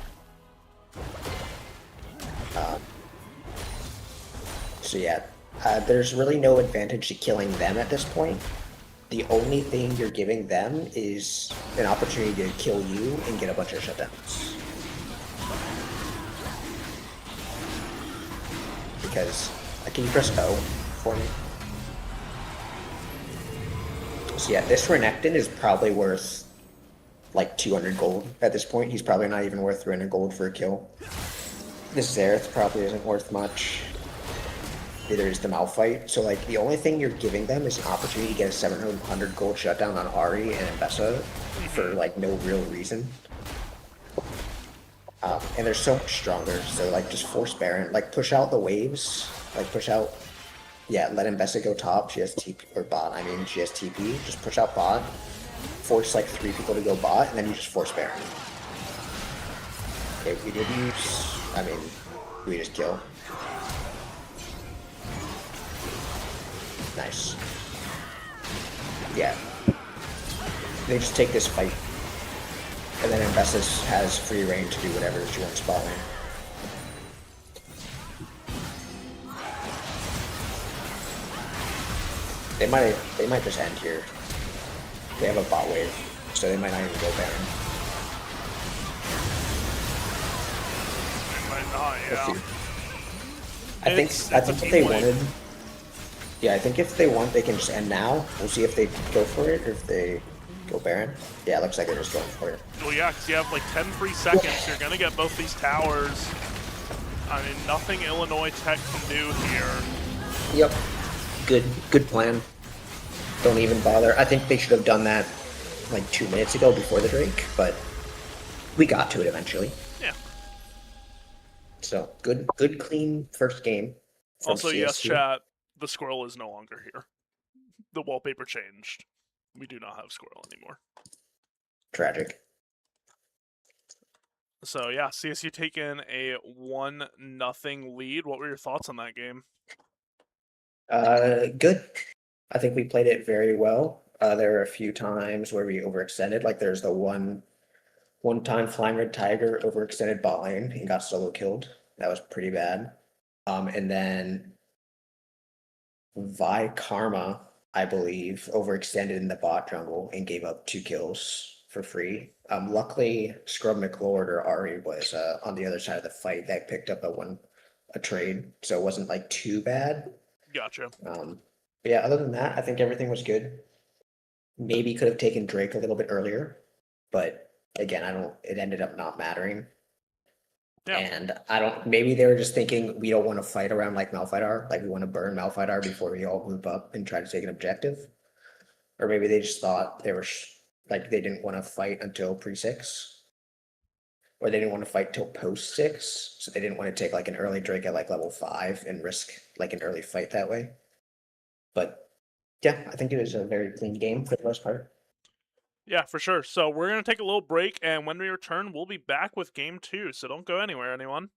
So yeah, there's really no advantage to killing them at this point. The only thing you're giving them is an opportunity to kill you and get a bunch of shutdowns. Because, can you press O for me? So yeah, this Renekton is probably worth like 200 gold at this point. He's probably not even worth 300 gold for a kill. This Xerath probably isn't worth much. neither is the Malphite. So like the only thing you're giving them is an opportunity to get a 700 gold shutdown on Ari and Mbessa for like no real reason. And they're so much stronger. So like just force Baron, like push out the waves, like push out. Yeah, let Mbessa go top. She has TP or bot. I mean, she has TP. Just push out bot. Force like 3 people to go bot, and then you just force Baron. Okay, we did use. I mean, we just kill. Nice. Yeah. They just take this fight. And then Mbessa has free reign to do whatever she wants bot lane. They might just end here. They have a bot wave, so they might not even go Baron. They might not, yeah. I think if they wanted. Yeah, I think if they want, they can just end now. We'll see if they go for it or if they go Baron. Yeah, it looks like they're just going for it. Well, yeah, because you have like 10 free seconds. You're gonna get both these towers. I mean, nothing Illinois Tech can do here. Yep. Good plan. Don't even bother. I think they should have done that like 2 minutes ago before the Drake, but we got to it eventually. Yeah. So good clean first game. Also, CSU. yes, chat, the squirrel is no longer here. The wallpaper changed. We do not have squirrel anymore. Tragic. So yeah, CSU taking a 1-0 lead. What were your thoughts on that game? Good. I think we played it very well. There were a few times where we overextended. Like there's the one time Flying Red Tiger overextended bot lane and got solo killed. That was pretty bad. And then Vi Karma, I believe, overextended in the bot jungle and gave up 2 kills for free. Luckily, Scrub McLord or Ari was on the other side of the fight that picked up a trade, so it wasn't like too bad. Gotcha. But yeah, other than that, I think everything was good. Maybe could have taken Drake a little bit earlier, but again, it ended up not mattering. Yeah. And maybe they were just thinking we don't want to fight around like Malphite, like we want to burn Malphite before we all group up and try to take an objective. Or maybe they just thought they were like they didn't want to fight until pre-6. Or they didn't want to fight till post-6, so they didn't want to take like an early Drake at like level 5 and risk like an early fight that way. But yeah, I think it was a very clean game for the most part. Yeah, for sure. So we're going to take a little break, and when we return, we'll be back with game 2. So don't go anywhere, anyone.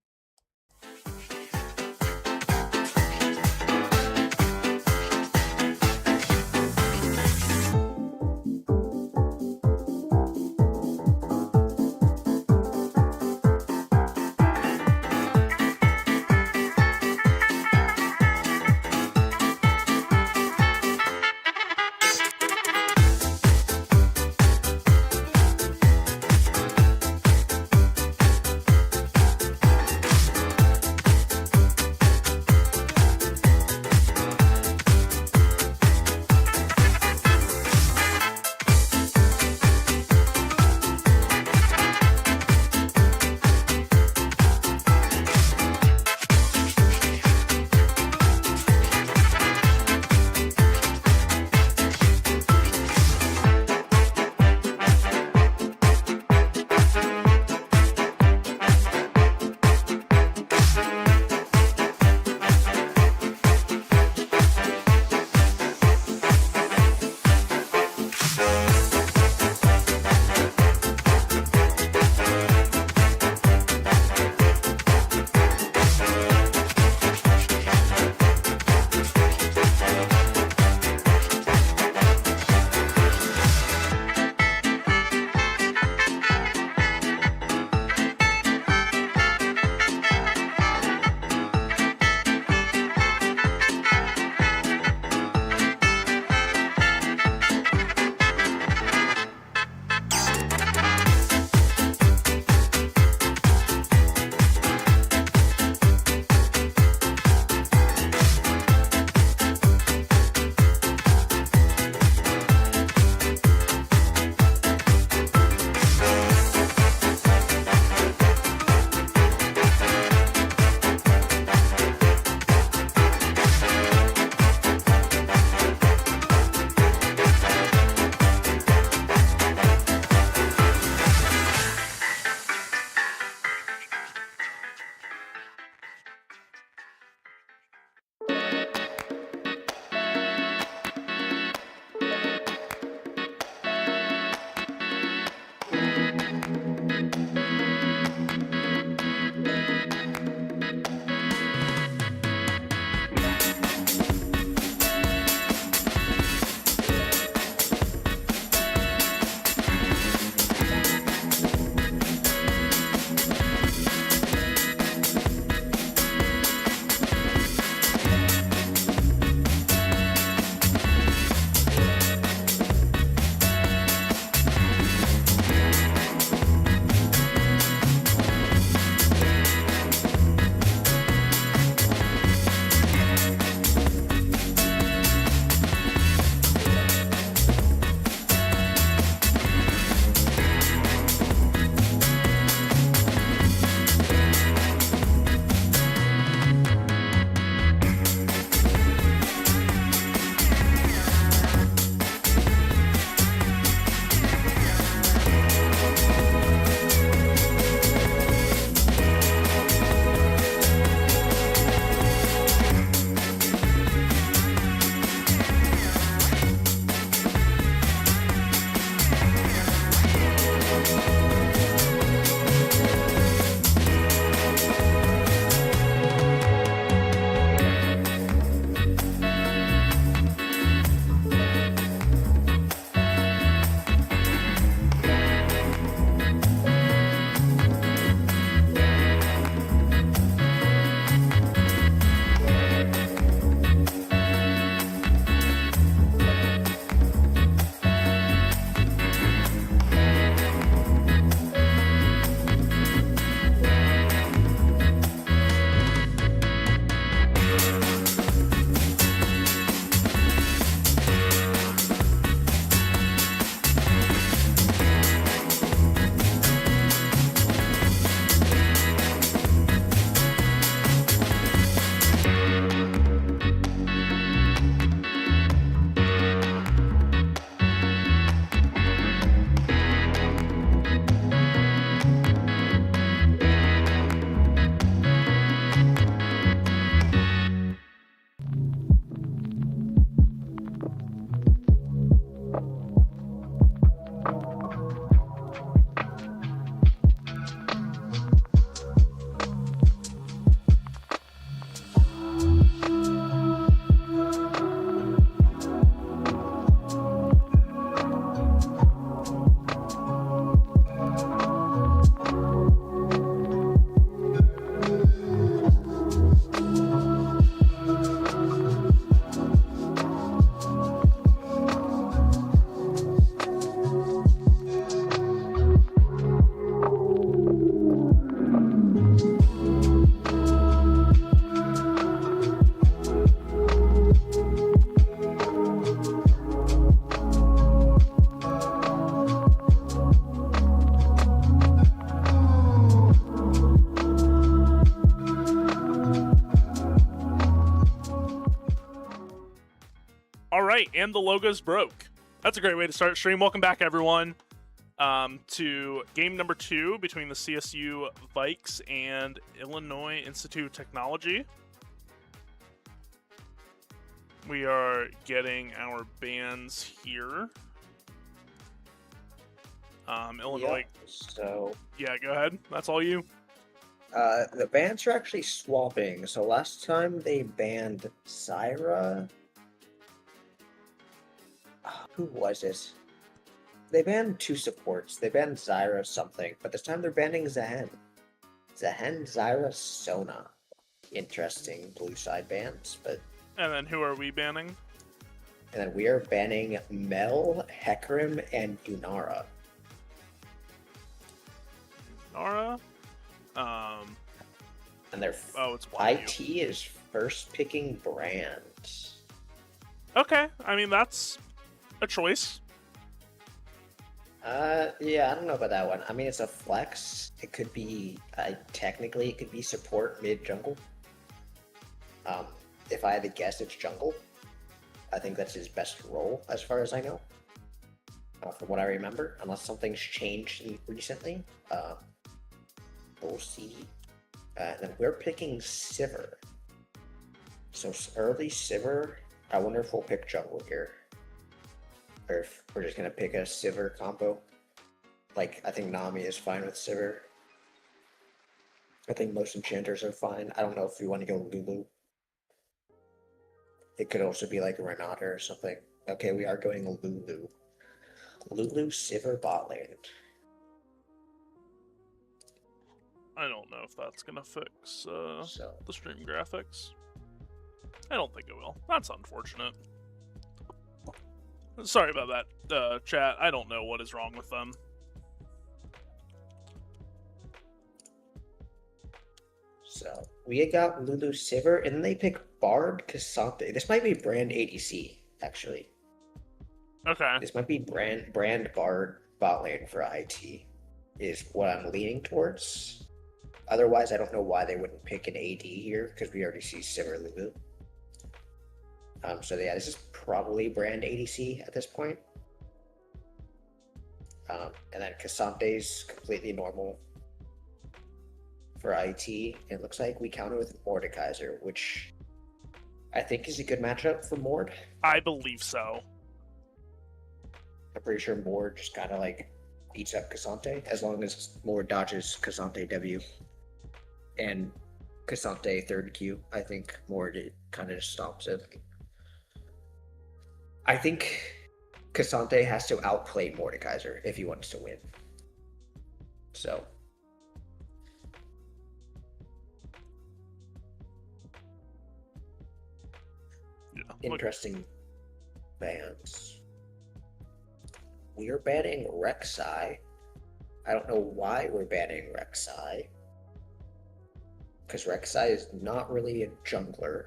right, and the logo's broke. That's a great way to start stream. Welcome back, everyone, to game number 2 between the CSU Vikes and Illinois Institute of Technology. We are getting our bands here. Illinois. Yep, so Yeah, go ahead. That's all you. the bans are actually swapping. So last time they banned Zyra. Who was it? They banned 2 supports. They banned Zyra something, but this time they're banning Zahen. Zahen, Zyra, Sona. Interesting blue side bans, but. And then who are we banning? And then we are banning Mel, Hecarim, and Yunara. Nara? And their It's one of IT you. is first picking Brand. Okay, I mean, that's a choice. Yeah, I don't know about that one. I mean, it's a flex. It could be, technically, it could be support mid jungle. If I had to guess, it's jungle. I think that's his best role, as far as I know. From what I remember, unless something's changed recently. We'll see. And then we're picking Sivir. So early Sivir. I wonder if we'll pick jungle here. Or if we're just gonna pick a Sivir combo. Like, I think Nami is fine with Sivir. I think most enchanters are fine. I don't know if we want to go Lulu. It could also be like a Renata or something. Okay, we are going Lulu. Lulu, Sivir, bot lane. I don't know if that's gonna fix So the stream graphics. I don't think it will. That's unfortunate. Sorry about that, chat. I don't know what is wrong with them. So we got Lulu, Sivir, and then they pick Bard, Cassante. This might be Brand ADC, actually. Okay. This might be Brand Bard bot lane for IT, is what I'm leaning towards. Otherwise, I don't know why they wouldn't pick an AD here, because we already see Sivir Lulu. So yeah, this is probably Brand ADC at this point. And then Cassante's completely normal for IT. It looks like we counter with Mordekaiser, which I think is a good matchup for Mord. I believe so. I'm pretty sure Mord just kind of like beats up Cassante, as long as Mord dodges Cassante W and Cassante third Q. I think Mord kind of just stops it. I think Cassante has to outplay Mordekaiser if he wants to win. So. Yeah. Interesting bans. We are banning Rek'Sai. I don't know why we're banning Rek'Sai. Because Rek'Sai is not really a jungler.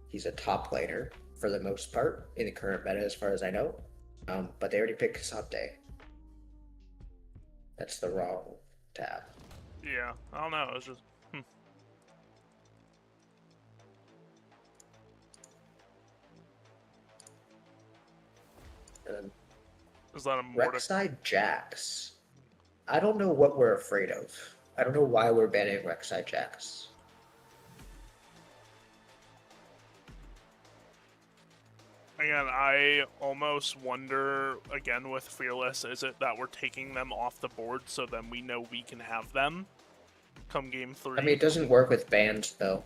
He's a top laner for the most part in the current meta, as far as I know. But they already picked Cassante. That's the wrong tab. Yeah, I don't know. It's just. Is that a Rek'Sai Jax. I don't know what we're afraid of. I don't know why we're banning Rek'Sai Jax. Again, I almost wonder, again, with Fearless, is it that we're taking them off the board so then we know we can have them come game 3? I mean, it doesn't work with bans, though.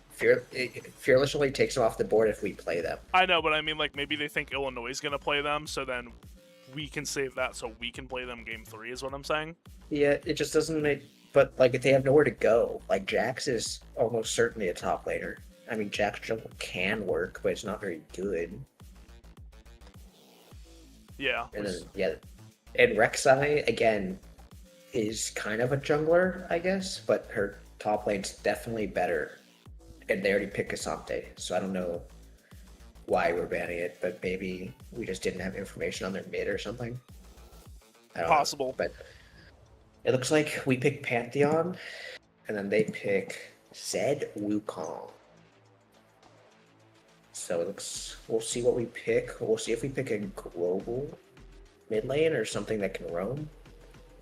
Fearless only takes them off the board if we play them. I know, but I mean, like, maybe they think Illinois is going to play them, so then we can save that so we can play them game 3, is what I'm saying. Yeah, it just doesn't make... But, like, if they have nowhere to go, like, Jax is almost certainly a top laner. I mean, Jax jungle can work, but it's not very good. Yeah. And then, yeah. And Rek'Sai, again, is kind of a jungler, I guess, but her top lane's definitely better. And they already picked Cassante, so I don't know why we're banning it, but maybe we just didn't have information on their mid or something. I don't Possible. know, but it looks like we pick Pantheon, and then they pick Zed Wukong. So it looks. We'll see what we pick. We'll see if we pick a global mid lane or something that can roam.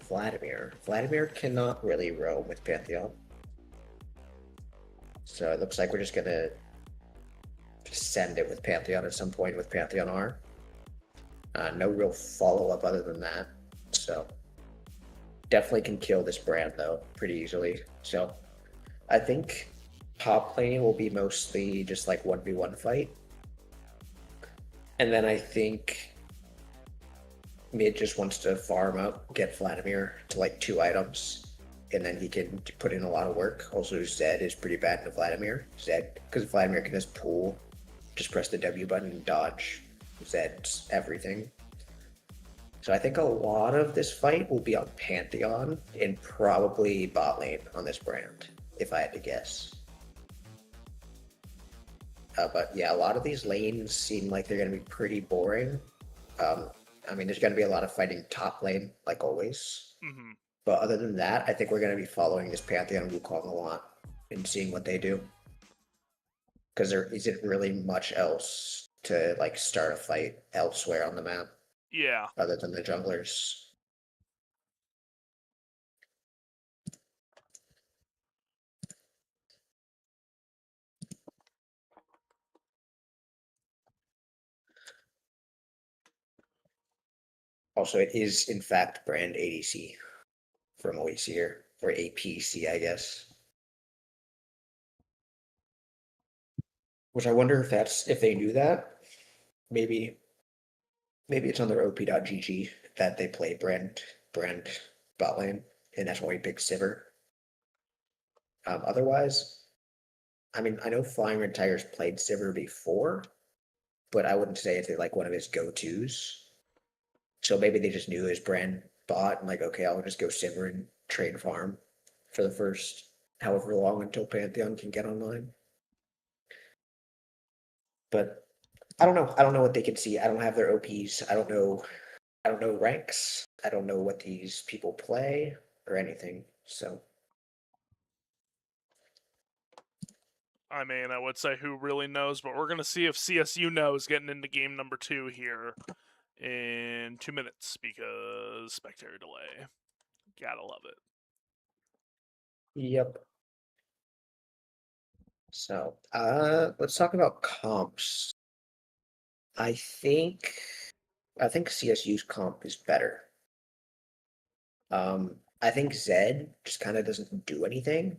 Vladimir. Vladimir cannot really roam with Pantheon. So it looks like we're just gonna send it with Pantheon at some point with Pantheon R. No real follow-up other than that. So definitely can kill this brand though pretty easily. So I think top lane will be mostly just like 1v1 fight. And then I think mid just wants to farm up, get Vladimir to like 2 items, and then he can put in a lot of work. Also, Zed is pretty bad into Vladimir. Zed, because Vladimir can just pull, just press the W button and dodge. Zed's everything. So I think a lot of this fight will be on Pantheon and probably bot lane on this brand, if I had to guess. But yeah, a lot of these lanes seem like they're going to be pretty boring. I mean, there's going to be a lot of fighting top lane, like always. Mm-hmm. But other than that, I think we're going to be following this Pantheon Wukong a lot and seeing what they do. Because there isn't really much else to like start a fight elsewhere on the map Yeah. other than the junglers. Also, it is in fact brand ADC from what we see here, or APC, I guess. Which I wonder if that's if they knew that. Maybe it's on their op.gg that they play brand bot lane, and that's why we picked Sivir. Otherwise, I mean, I know Flying Red Tiger's played Sivir before, but I wouldn't say it's like one of his go-tos. So maybe they just knew his brand bot and like, okay, I'll just go Sivir and trade farm for the first however long until Pantheon can get online. But I don't know. I don't know what they can see. I don't have their OPs. I don't know ranks. I don't know what these people play or anything. So I mean, I would say who really knows, but we're going to see if CSU knows getting into game number 2 here in 2 minutes because spectator delay. Gotta love it. yep. So let's talk about comps. I think CSU's comp is better. I think Zed just kind of doesn't do anything.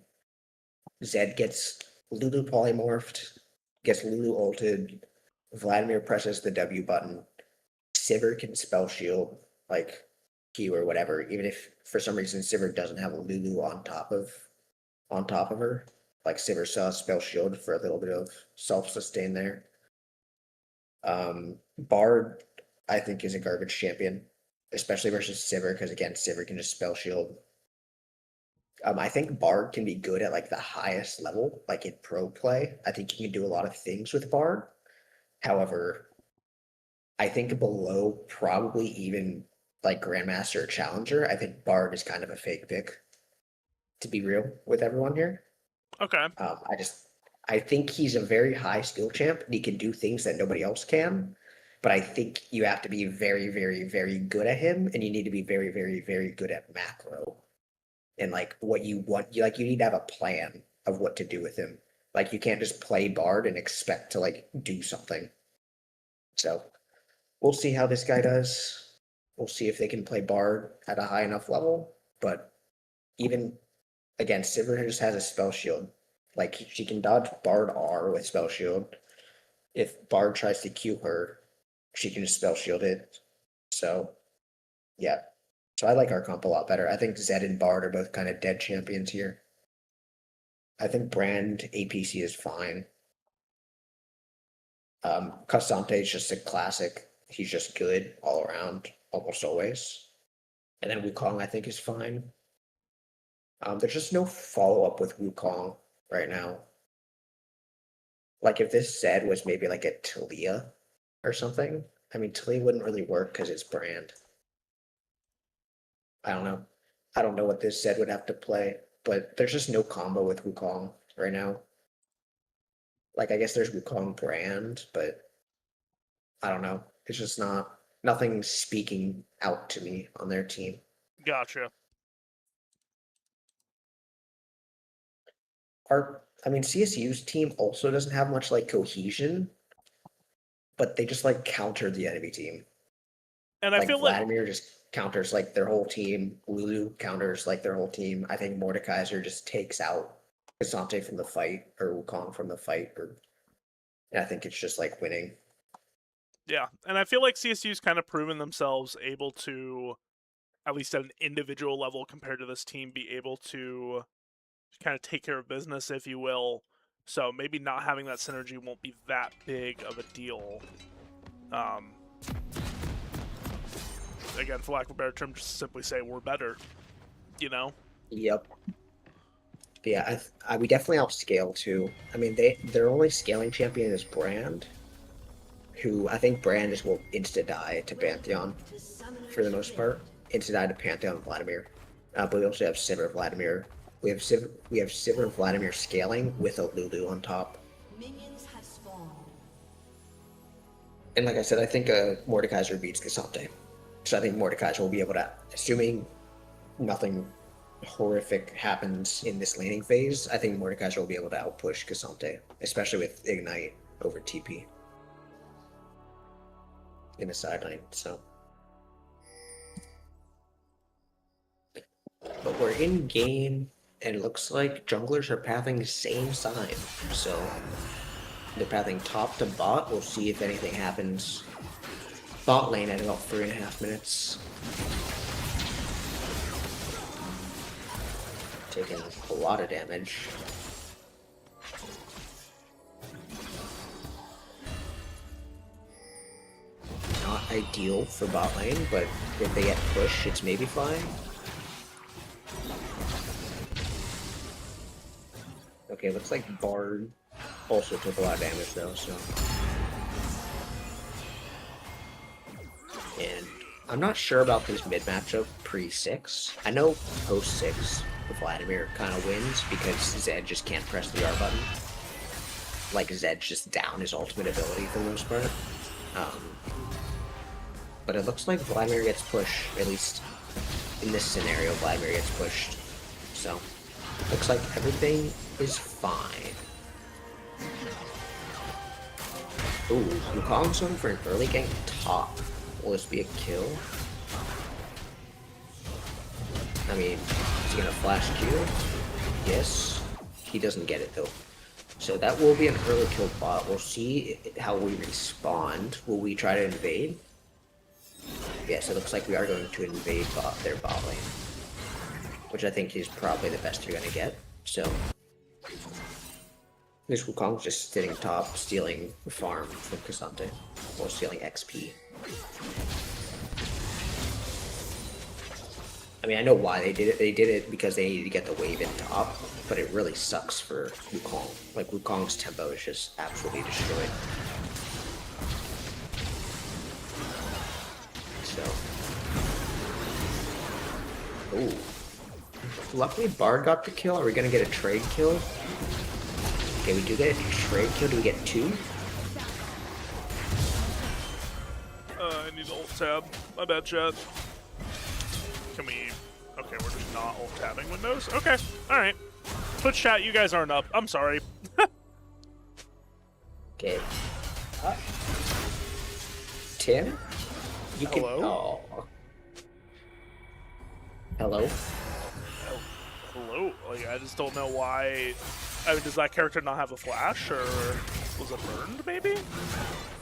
Zed gets Lulu polymorphed, gets Lulu ulted, Vladimir presses the W button, Sivir can spell shield, like Q or whatever, even if for some reason Sivir doesn't have a Lulu on top of her. Like Sivir saw spell shield for a little bit of self-sustain there. Bard, I think, is a garbage champion, especially versus Sivir, because again, Sivir can just spell shield. I think Bard can be good at like the highest level, like in pro play. I think you can do a lot of things with Bard. However, I think below probably even like Grandmaster or Challenger, I think Bard is kind of a fake pick, to be real with everyone here. Okay. I think he's a very high skill champ and he can do things that nobody else can. But I think you have to be very, very, very good at him, and you need to be very, very, very good at macro. And like what you want, you need to have a plan of what to do with him. Like you can't just play Bard and expect to like do something. So we'll see how this guy does. We'll see if they can play Bard at a high enough level. But even again, Sivir just has a spell shield. Like she can dodge Bard R with spell shield. If Bard tries to Q her, she can just spell shield it. So yeah. So I like our comp a lot better. I think Zed and Bard are both kind of dead champions here. I think Brand APC is fine. Castante is just a classic. He's just good all around, almost always. And then Wukong, I think, is fine. There's just no follow-up with Wukong right now. Like if this Zed was maybe like a Talia or something. I mean, Talia wouldn't really work because it's Brand. I don't know. I don't know what this Zed would have to play, but there's just no combo with Wukong right now. Like, I guess there's Wukong brand, but I don't know. It's just nothing speaking out to me on their team. Gotcha. I mean, CSU's team also doesn't have much like cohesion, but they just like counter the enemy team. And I Like feel like Vladimir just counters like their whole team. Lulu counters like their whole team. I think Mordekaiser just takes out Kasante from the fight or Wukong from the fight, and I think it's just like winning. yeah, and I feel like CSU's kind of proven themselves able to, at least at an individual level compared to this team, be able to kind of take care of business, if you will. So maybe not having that synergy won't be that big of a deal. Again, for lack of a better term, just simply say we're better. You know? Yep. Yeah, we definitely outscale too. I mean, their only scaling champion is Brand, who I think Brand just will insta die to Pantheon for the most part. Insta die to Pantheon and Vladimir. But we also have Sivir Vladimir. We have Sivir Vladimir scaling with a Lulu on top. Minions have spawned. And like I said, I think Mordekaiser beats Kasante. So I think Mordekaiser will be able to, assuming nothing horrific happens in this laning phase, I think Mordekaiser will be able to outpush Kasante, especially with Ignite over TP in the sideline. So, but we're in game, and it looks like junglers are pathing same side. So they're pathing top to bot. We'll see if anything happens. Bot lane at about 3.5 minutes. Taking a lot of damage. Not ideal for bot lane, but if they get pushed, it's maybe fine. Okay, looks like Bard also took a lot of damage though, so. And I'm not sure about this mid matchup pre-6. I know post-6, Vladimir kind of wins because Zed just can't press the R button. Like, Zed's just down his ultimate ability for the most part. But it looks like Vladimir gets pushed, at least in this scenario, Vladimir gets pushed. So, looks like everything is fine. Ooh, Wukong's going for an early gank top. Will this be a kill? I mean, is he gonna flash Q? Yes. He doesn't get it though. So that will be an early kill bot. We'll see how we respond. Will we try to invade? Yes, it looks like we are going to invade their bot lane. Which I think is probably the best you're gonna get. So this Wukong's just sitting top, stealing farm from Kasante. Or stealing XP. I mean, I know why they did it. They did it because they needed to get the wave in top, but it really sucks for Wukong. Like, Wukong's tempo is just absolutely destroyed. So. Ooh. Luckily, Bard got the kill. Are we gonna get a trade kill? Okay, we do get a trade kill. Do we get 2? I need alt tab. My bad, chat. Can we... Okay, we're just not alt tabbing Windows? Okay, alright. Twitch chat, you guys aren't up. I'm sorry. Okay. Tim? You can... Hello? Oh. Hello? Hello? Like, I just don't know why... I mean, does that character not have a flash, or was it burned, maybe?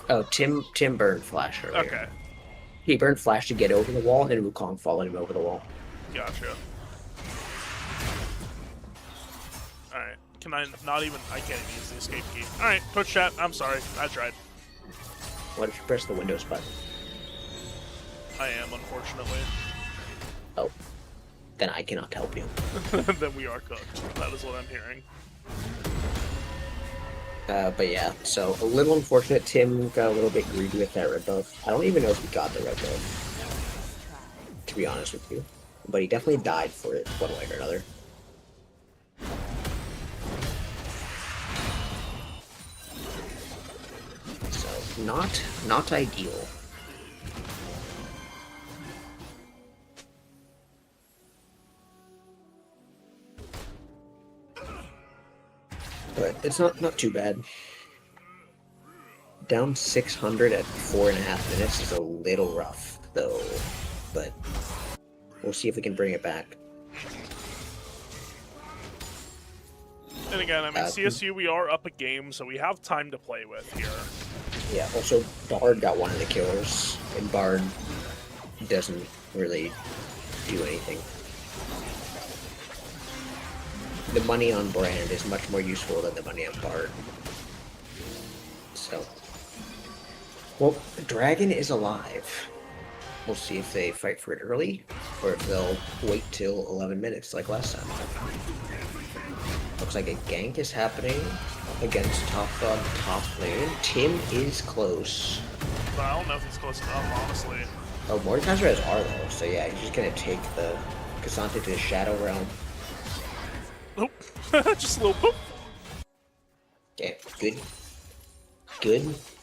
Oh, Tim burned Flash earlier. Okay. He burned Flash to get over the wall, and Wukong followed him over the wall. Gotcha. Alright. Can I not even... I can't even use the escape key. Alright, Twitch chat, I'm sorry. I tried. What if you press the Windows button? I am, unfortunately. Oh. Then I cannot help you. Then we are cooked. That is what I'm hearing. But yeah, so a little unfortunate. Tim got a little bit greedy with that red buff. I don't even know if he got the red buff, to be honest with you. But he definitely died for it, one way or another. not ideal. But it's not too bad. Down 600 at 4.5 minutes is a little rough, though. But we'll see if we can bring it back. And again, I mean, CSU, we are up a game, so we have time to play with here. Yeah, also, Bard got one of the killers, and Bard doesn't really do anything. The money on Brand is much more useful than the money on Bard. So, well, Dragon is alive. We'll see if they fight for it early, or if they'll wait till 11 minutes like last time. Looks like a gank is happening against top lane. Tim is close. But I don't know if he's close enough, honestly. Oh, Mordekaiser has R though, so yeah, he's just gonna take the Cassandra to the Shadow Realm. Nope. Just a little boop. Okay,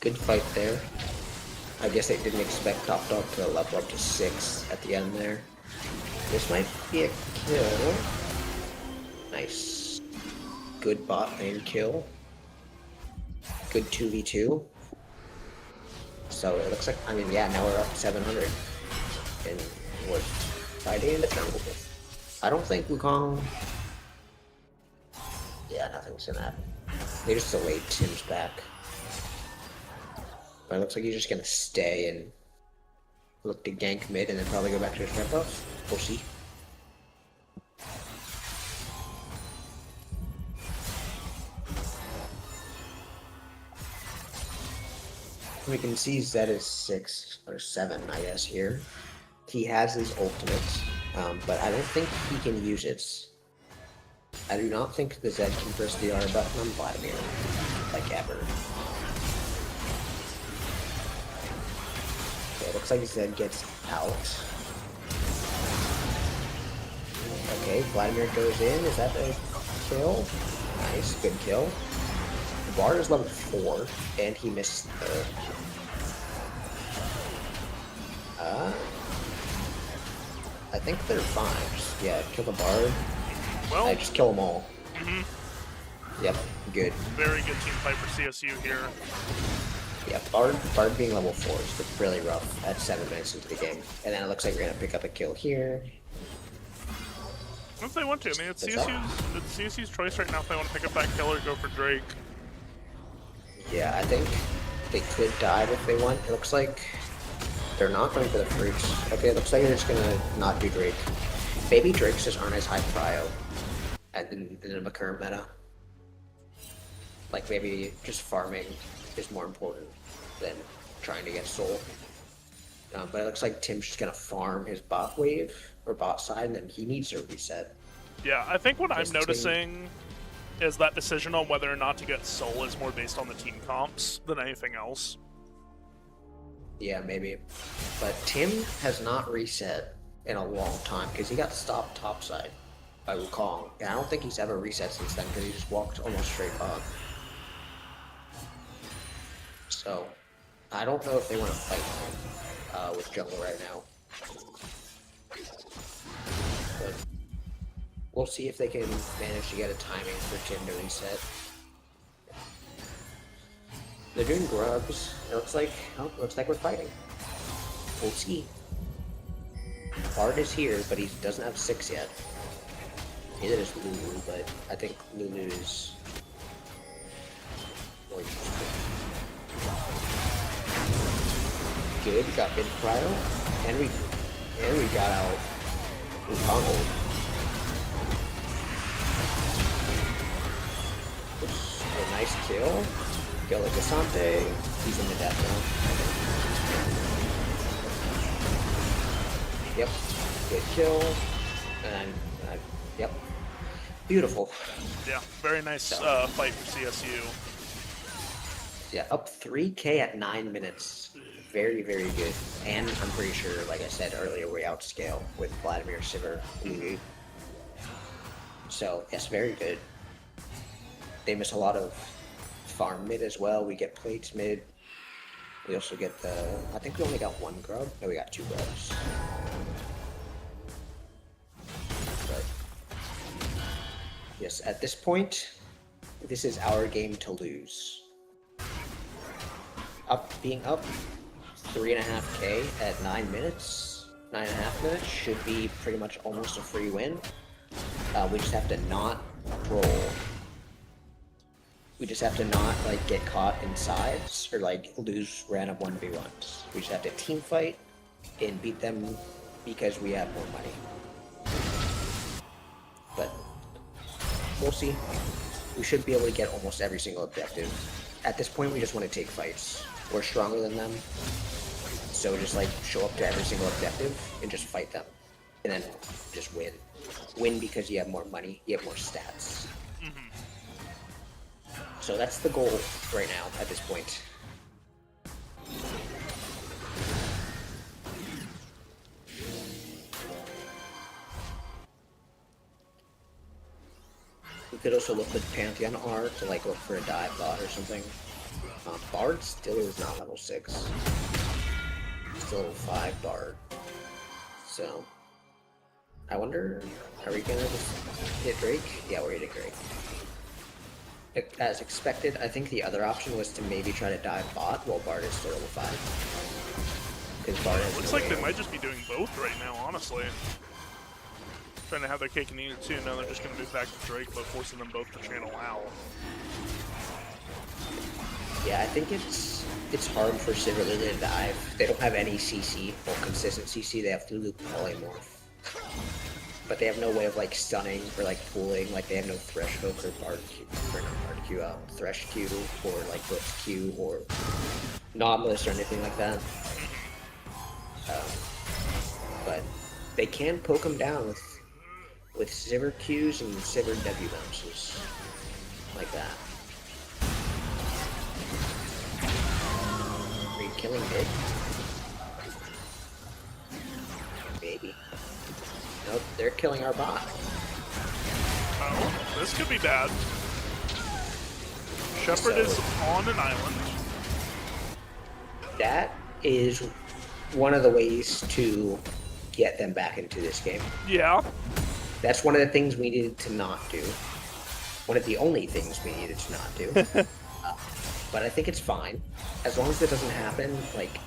good fight there. I guess they didn't expect Top Dog to level up to 6 at the end there. This might be a kill. Nice. Good bot lane kill. Good 2v2. So it looks like, I mean, yeah, now we're up 700. And we're fighting in the jungle. I don't think Wukong... Yeah, nothing's gonna happen. They just delayed Tim's back. But it looks like he's just gonna stay and look to gank mid and then probably go back to his red buff. We'll see. We can see Zed is 6 or 7, I guess, here. He has his ultimate, but I don't think he can use it. I do not think the Zed can press the R button on Vladimir, like ever. Okay, it looks like Zed gets out. Okay, Vladimir goes in. Is that a kill? Nice, good kill. The Bard is level 4, and he missed the... I think they're fine. Just, yeah, kill the Bard. Well, I just kill them all. Yep, good. Very good team fight for CSU here. Yeah, Bard being level 4 is really rough at 7 minutes into the game. And then it looks like we're gonna pick up a kill here. If they want to, I mean, it's CSU's choice right now if they want to pick up that kill or go for Drake. Yeah, I think they could dive if they want. It looks like they're not going for the fruits. Okay, it looks like they're just gonna not do Drake. Maybe Drakes just aren't as high prio in the current meta. Like maybe just farming is more important than trying to get soul. But it looks like Tim's just gonna farm his bot wave or bot side, and then he needs to reset. Yeah, I think what I'm noticing is that decision on whether or not to get soul is more based on the team comps than anything else. Yeah, maybe. But Tim has not reset in a long time because he got stopped topside by Wukong. And I don't think he's ever reset since then because he just walked almost straight up. So, I don't know if they want to fight him with jungle right now. But we'll see if they can manage to get a timing for Tim to reset. They're doing grubs. It looks like we're fighting. We'll see. Bard is here, but he doesn't have 6 yet. Neither does Lulu, but I think Lulu is more useful. Good, got mid cryo, and we got out Wukong. Oops, a nice kill. Kill like Asante. He's in the death zone. Yep, good kill. And yep, beautiful. Yeah, very nice fight for CSU. Yeah, up 3K at 9 minutes. Very, very good. And I'm pretty sure, like I said earlier, we outscale with Vladimir Sivir. So, yes, very good. They miss a lot of farm mid as well. We get plates mid. We also get the... I think we only got one grub. No, we got 2 grubs. But... yes, at this point, this is our game to lose. Being up 3.5k at 9 minutes, 9.5 minutes should be pretty much almost a free win. We just have to not troll. We just have to not like get caught in sides or like lose random 1v1s. We just have to team fight and beat them because we have more money. But we'll see. We should be able to get almost every single objective. At this point, we just want to take fights. We're stronger than them, so just like show up to every single objective and just fight them, and then just win. Win because you have more money, you have more stats. So that's the goal right now at this point. We could also look with Pantheon R to like look for a dive bot or something. Bard still is not level 6. Still level 5 Bard. So I wonder, are we gonna just hit Drake? Yeah, we're hitting Drake. As expected, I think the other option was to maybe try to dive bot while Bard is still level 5. Because Bard has Looks like they might just be doing both right now, honestly. Trying to have their cake and eat it too. Now they're just going to move back to Drake, but forcing them both to channel out. Yeah, I think it's hard for Silverly to dive. They don't have any CC or consistent CC. They have to do polymorph. But they have no way of like stunning or like pooling. Like they have no thresh hook or Bard Q, or not Bard Q, thresh Q or like blitz Q or Nautilus or anything like that. But they can poke them down with Sivir Qs and Sivir W bounces like that. Are you killing mid? Maybe. Nope, they're killing our bot. Oh, this could be bad. Shepard is on an island. That is one of the ways to get them back into this game. Yeah. That's one of the things we needed to not do. One of the only things we needed to not do. But I think it's fine. As long as it doesn't happen, like,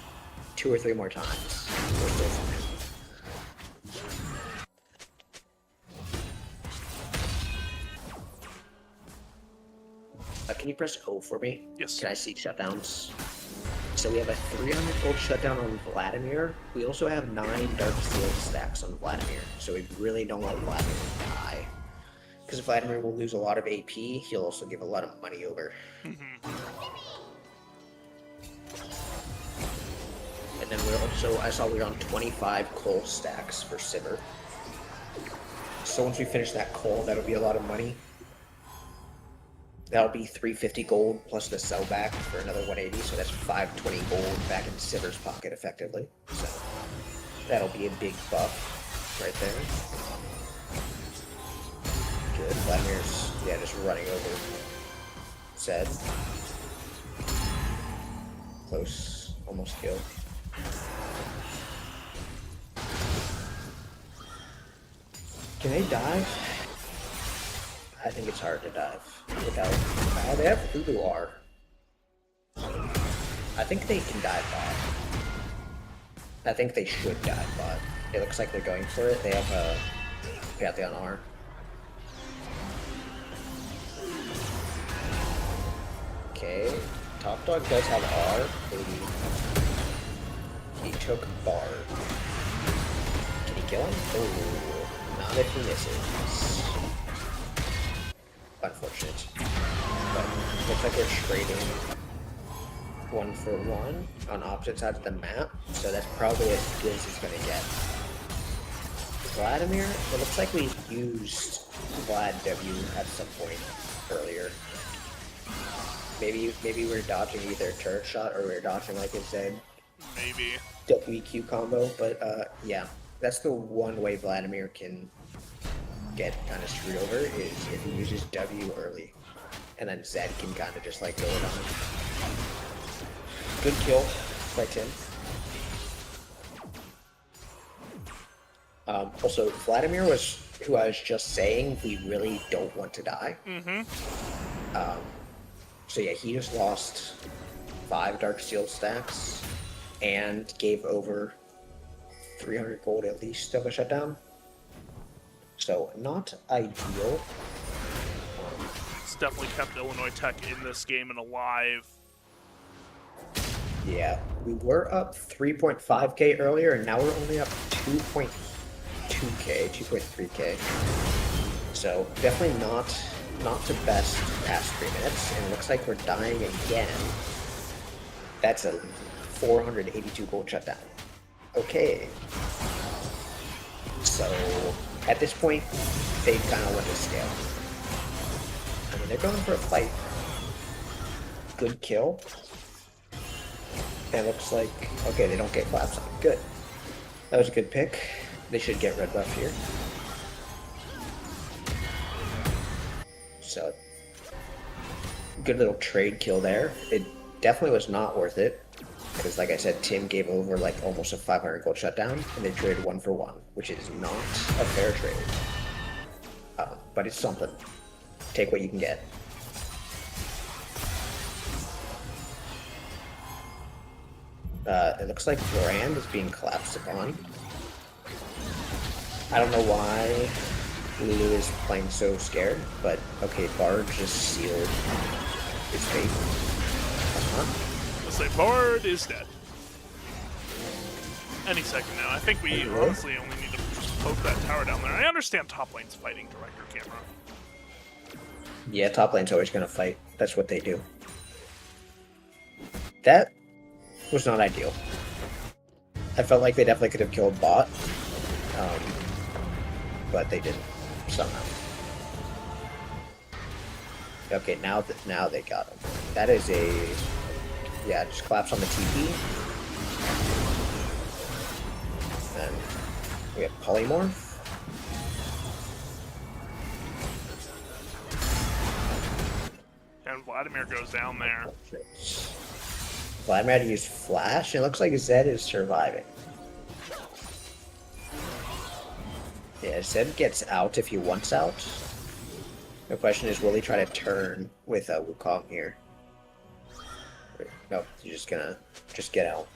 2 or 3 more times, we're still fine. Can you press O for me? Yes. Can I see shutdowns? So we have a 300 gold shutdown on Vladimir. We also have 9 Dark Steel stacks on Vladimir. So we really don't want Vladimir to die. Because Vladimir will lose a lot of AP, he'll also give a lot of money over. And then we're also, I saw we're on 25 coal stacks for Sivir. So once we finish that coal, that'll be a lot of money. That'll be 350 gold plus the sell back for another 180, so that's 520 gold back in Sivir's pocket effectively. So that'll be a big buff right there. Good. Vladimir's, yeah, just running over Zed. Close. Almost killed. Can they dive? I think it's hard to dive without... they have Lulu R. I think they can dive bot. I think they should dive bot. It looks like they're going for it. They have a Pantheon R. Okay. Top Dog does have R. He took Bard. Can he kill him? Oh, not if he misses. Unfortunate. But looks like they're trading 1-for-1 on opposite sides of the map, so that's probably as good as he's gonna get. Vladimir, it looks like we used Vlad W at some point earlier. Maybe we're dodging either a turret shot or we're dodging like a Zed Maybe. WQ combo, but yeah, that's the one way Vladimir can get kind of screwed over is if he uses W early, and then Zed can kind of just like go it on him. Good kill. by Tim. Also, Vladimir was who I was just saying we really don't want to die. So yeah, he just lost 5 Dark Steel stacks and gave over 300 gold at least of a shutdown. So not ideal. It's definitely kept Illinois Tech in this game and alive. Yeah, we were up 3.5k earlier, and now we're only up 2.2k, 2.3k. So definitely not the best past 3 minutes, and it looks like we're dying again. That's a 482 gold shutdown. Okay. So at this point, they kind of let us scale. I mean, they're going for a fight. Good kill. And it looks like, okay, they don't get collapsed on. Good. That was a good pick. They should get red buff here. So, good little trade kill there. It definitely was not worth it. Because like I said, Tim gave over like almost a 500 gold shutdown, and they traded 1 for 1, which is not a fair trade. But it's something. Take what you can get. It looks like Brand is being collapsed upon. I don't know why Lulu is playing so scared, but okay, Bard just sealed his fate. Let's say Bard is dead. Any second now. I think we honestly only need to just poke that tower down there. I understand top lane's fighting director camera. Yeah, top lane's always gonna fight. That's what they do. That was not ideal. I felt like they definitely could have killed bot, but they didn't somehow. Okay, now they got him. That is a just collapse on the TP. Then we have polymorph. And Vladimir goes down there. Vladimir had to use flash. It looks like Zed is surviving. Yeah, Zed gets out if he wants out. The question is, will he try to turn with Wukong here? No, he's just gonna get out.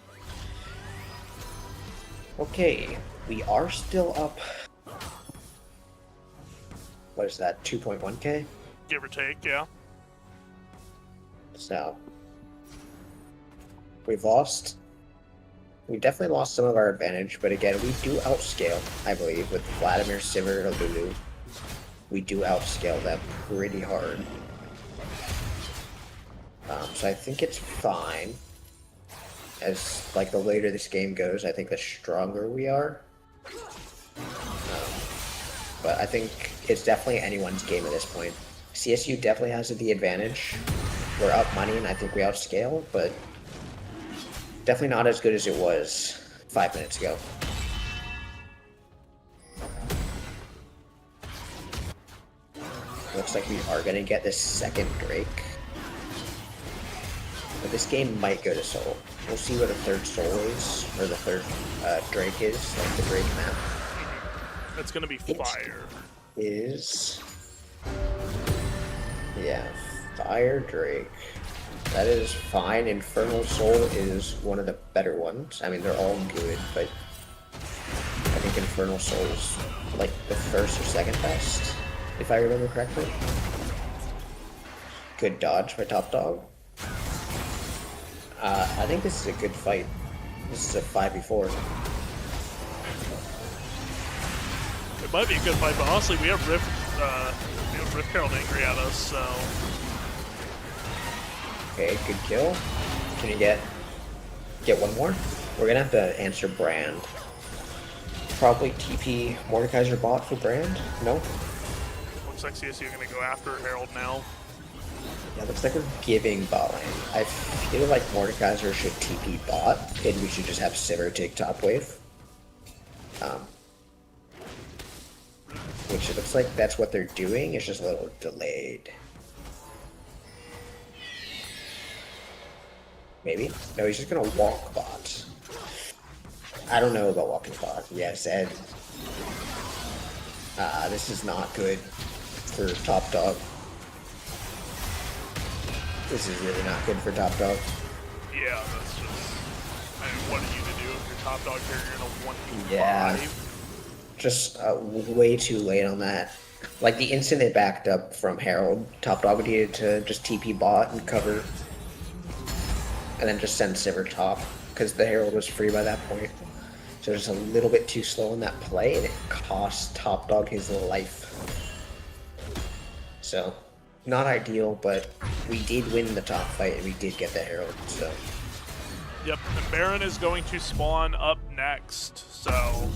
Okay, we are still up. What is that? 2.1k? Give or take, yeah. So we've definitely lost some of our advantage, but again, we do outscale, I believe, with Vladimir, Sivir, or Lulu. We do outscale them pretty hard. So I think it's fine. As, like, the later this game goes, I think the stronger we are. But I think it's definitely anyone's game at this point. CSU definitely has the advantage. We're up money, and I think we outscale, but definitely not as good as it was 5 minutes ago. Looks like we are going to get this second Drake. But this game might go to Soul. We'll see what the third Soul is, or the third Drake is, like the Drake map. It's going to be fire. Is... yeah, Fire Drake. That is fine. Infernal Soul is one of the better ones. I mean, they're all good, but I think Infernal Soul is like the first or second best, if I remember correctly. Good dodge by Top Dog. I think this is a good fight. This is a 5v4. It might be a good fight, but honestly, we have Rift Herald angry at us, so... Okay, good kill. Can you get one more? We're gonna have to answer Brand. Probably TP Mordekaiser bot for Brand? No? Looks like CSU gonna go after Herald now. Yeah, looks like we're giving bot lane. I feel like Mordekaiser should TP bot, and we should just have Sivir take top wave. Which it looks like that's what they're doing, it's just a little delayed. Maybe? No, he's just gonna walk bot. I don't know about walking bot. Yeah, Zed. This is not good for top dog. This is really not good for top dog. Yeah, that's just. I mean, what are you to do if you're top dog here? You're in a 1v5. Yeah. Just way too late on that. Like the instant it backed up from Herald, top dog needed to just TP bot and cover. And then just send Sivir top, because the Herald was free by that point. So just a little bit too slow in that play, and it cost top dog his life. So, not ideal, but we did win the top fight, and we did get the Herald, so. Yep, and Baron is going to spawn up next, so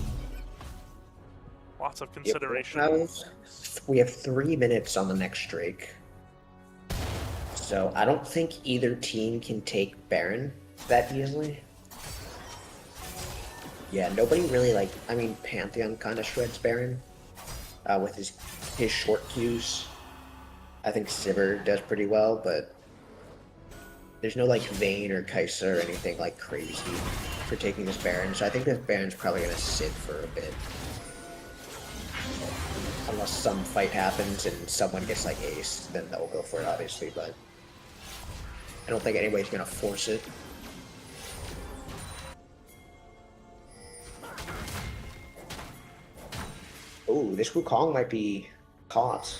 lots of consideration. Yep, we have 3 minutes on the next Drake. So I don't think either team can take Baron that easily. Yeah, nobody really like, I mean, Pantheon kind of shreds Baron with his short Qs. I think Sivir does pretty well, but there's no like Vayne or Kai'Sa or anything like crazy for taking this Baron. So I think this Baron's probably gonna sit for a bit. Unless some fight happens and someone gets like aced, then they'll go for it obviously, but I don't think anybody's gonna force it. Ooh, this Wukong might be caught.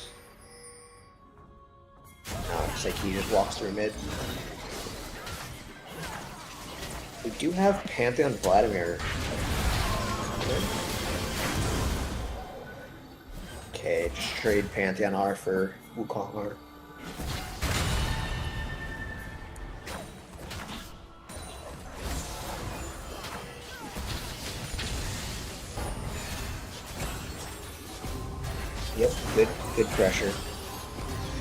No, it's like he just walks through mid. We do have Pantheon Vladimir. Okay, just trade Pantheon R for Wukong R. Yep, good pressure.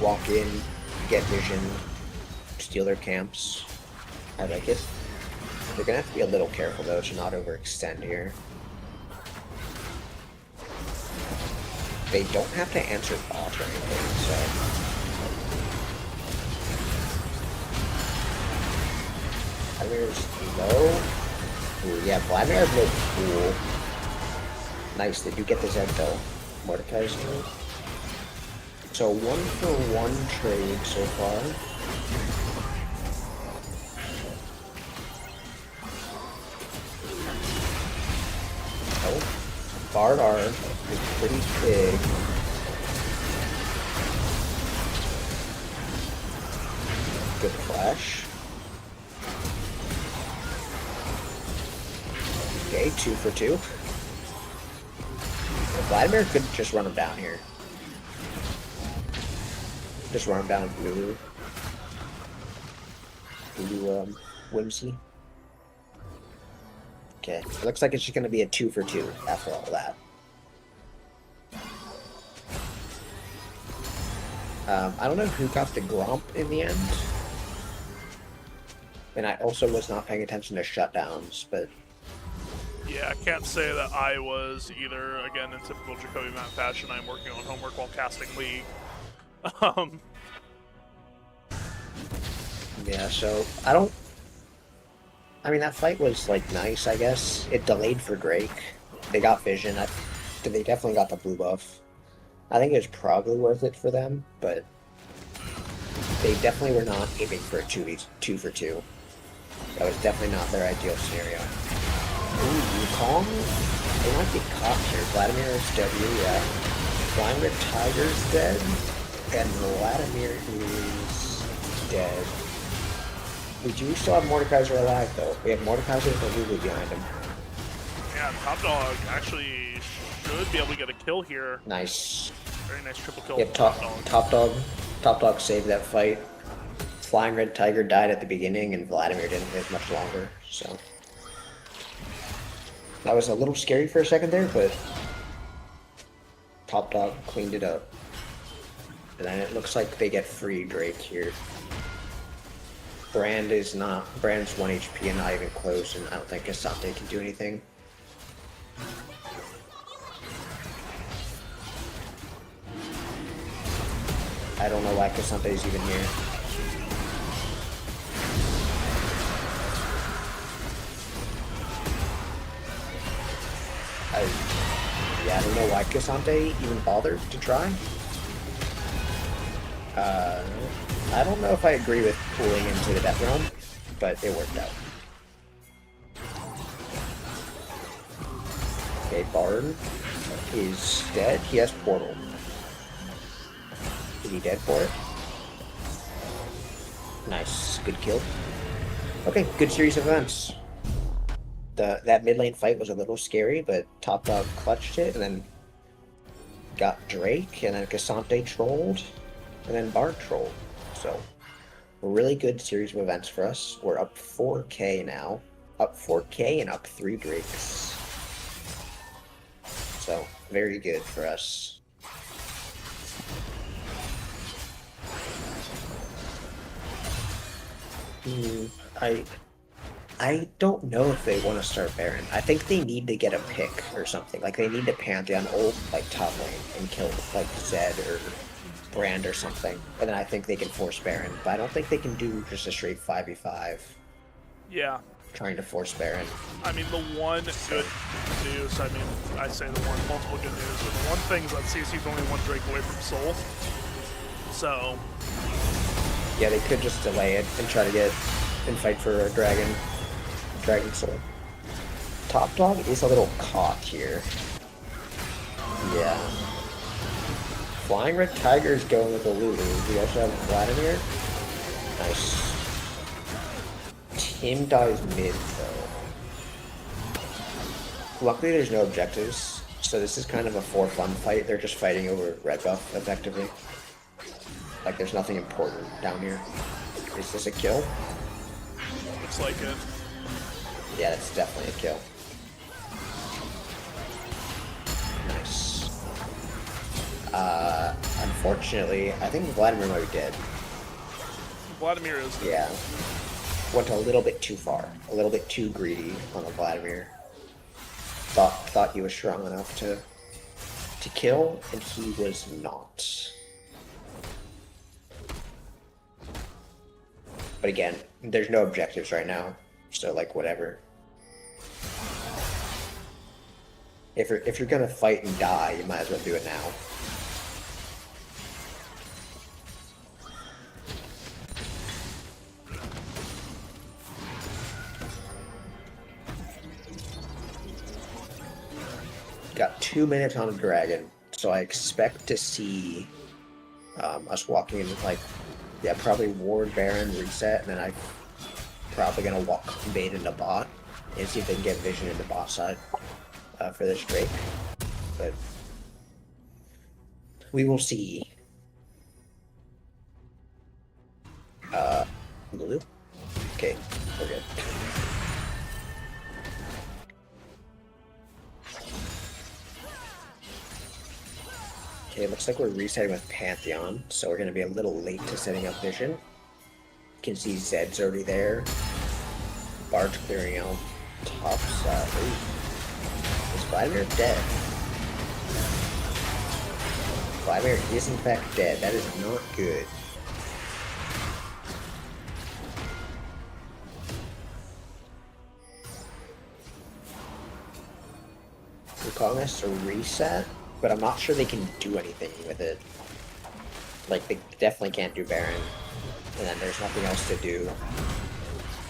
Walk in, get vision, steal their camps. I like it. They're gonna have to be a little careful though to not overextend here. They don't have to answer bot or anything, so. Vladimir's low. Ooh, yeah, Vladimir has no cool. Nice, they do get the Zed though. Mordekai's trade. So 1-for-1 trade so far. Oh, Bard R is pretty big. Good flash. Okay, 2 for 2. Vladimir could just run him down here. Just run him down with Lulu. Lulu, Whimsy. Okay, it looks like it's just gonna be a 2 for 2 after all that. I don't know who got the Gromp in the end. And I also was not paying attention to shutdowns, but Yeah, I can't say that I was either. Again, in typical Jacoby Matt fashion, I'm working on homework while casting League. Yeah, so I mean, that fight was like nice, I guess. It delayed for Drake. They got vision. They definitely got the blue buff. I think it was probably worth it for them, but they definitely were not aiming for a 2 for 2. That was definitely not their ideal scenario. Ooh, Wukong? They might get caught here. Vladimir is W, yeah. Flying Red Tiger's dead, and Vladimir is dead. We do still have Mordekaiser alive, though. We have Mordekaiser and Lulu behind him. Yeah, Top Dog actually should be able to get a kill here. Nice. Very nice triple kill. Yep, from Top Dog. Top Dog saved that fight. Flying Red Tiger died at the beginning, and Vladimir didn't live much longer, so. That was a little scary for a second there, but Top Dog cleaned it up. And then it looks like they get free Drake here. Brand's 1 HP and not even close, and I don't think Asante can do anything. I don't know why Casante's even here. I don't know why Cassante even bothered to try. I don't know if I agree with pulling into the Death Realm, but it worked out. Okay, Bard is dead. He has Portal. Is he dead for it? Nice. Good kill. Okay, good series of events. That mid lane fight was a little scary, but Top Dog clutched it, and then got Drake, and then Cassante trolled, and then Bard trolled. So, a really good series of events for us. We're up 4K now. Up 4K and up 3 Drakes. So, very good for us. I don't know if they want to start Baron. I think they need to get a pick or something. Like, they need to Pantheon ult, like, top lane and kill, like, Zed or Brand or something. And then I think they can force Baron. But I don't think they can do just a straight 5v5. Yeah. Trying to force Baron. I mean, the one good news, I mean, I say the one, multiple good news, but the one thing is that CSU's only one Drake away from Soul. So... yeah, they could just delay it and try to get and fight for a Dragon Soul. Top Dog is a little caught here. Yeah. Flying Red Tiger is going with the Lulu. We also have Vladimir. Nice. Tim dies mid, though. Luckily, there's no objectives, so this is kind of a for fun fight. They're just fighting over red buff, effectively. Like, there's nothing important down here. Is this a kill? Looks like it. Yeah, that's definitely a kill. Nice. Unfortunately, I think Vladimir might be dead. Vladimir is dead. Yeah. Went a little bit too far. A little bit too greedy on the Vladimir. Thought he was strong enough to kill, and he was not. But again, there's no objectives right now, so like whatever. If you're gonna fight and die, you might as well do it now. Got 2 minutes on a dragon, so I expect to see us walking in like, yeah, probably Ward, Baron, reset, and then I'm probably gonna walk bait into bot and see if they can get vision in the bot side for this Drake. But we will see. Lulu? Okay, we're good. Okay, looks like we're resetting with Pantheon, so we're going to be a little late to setting up vision. You can see Zed's already there. Bard's clearing out top side. Is Vladimir dead? Vladimir is in fact dead. That is not good. We're calling this a reset, but I'm not sure they can do anything with it. Like, they definitely can't do Baron, and then there's nothing else to do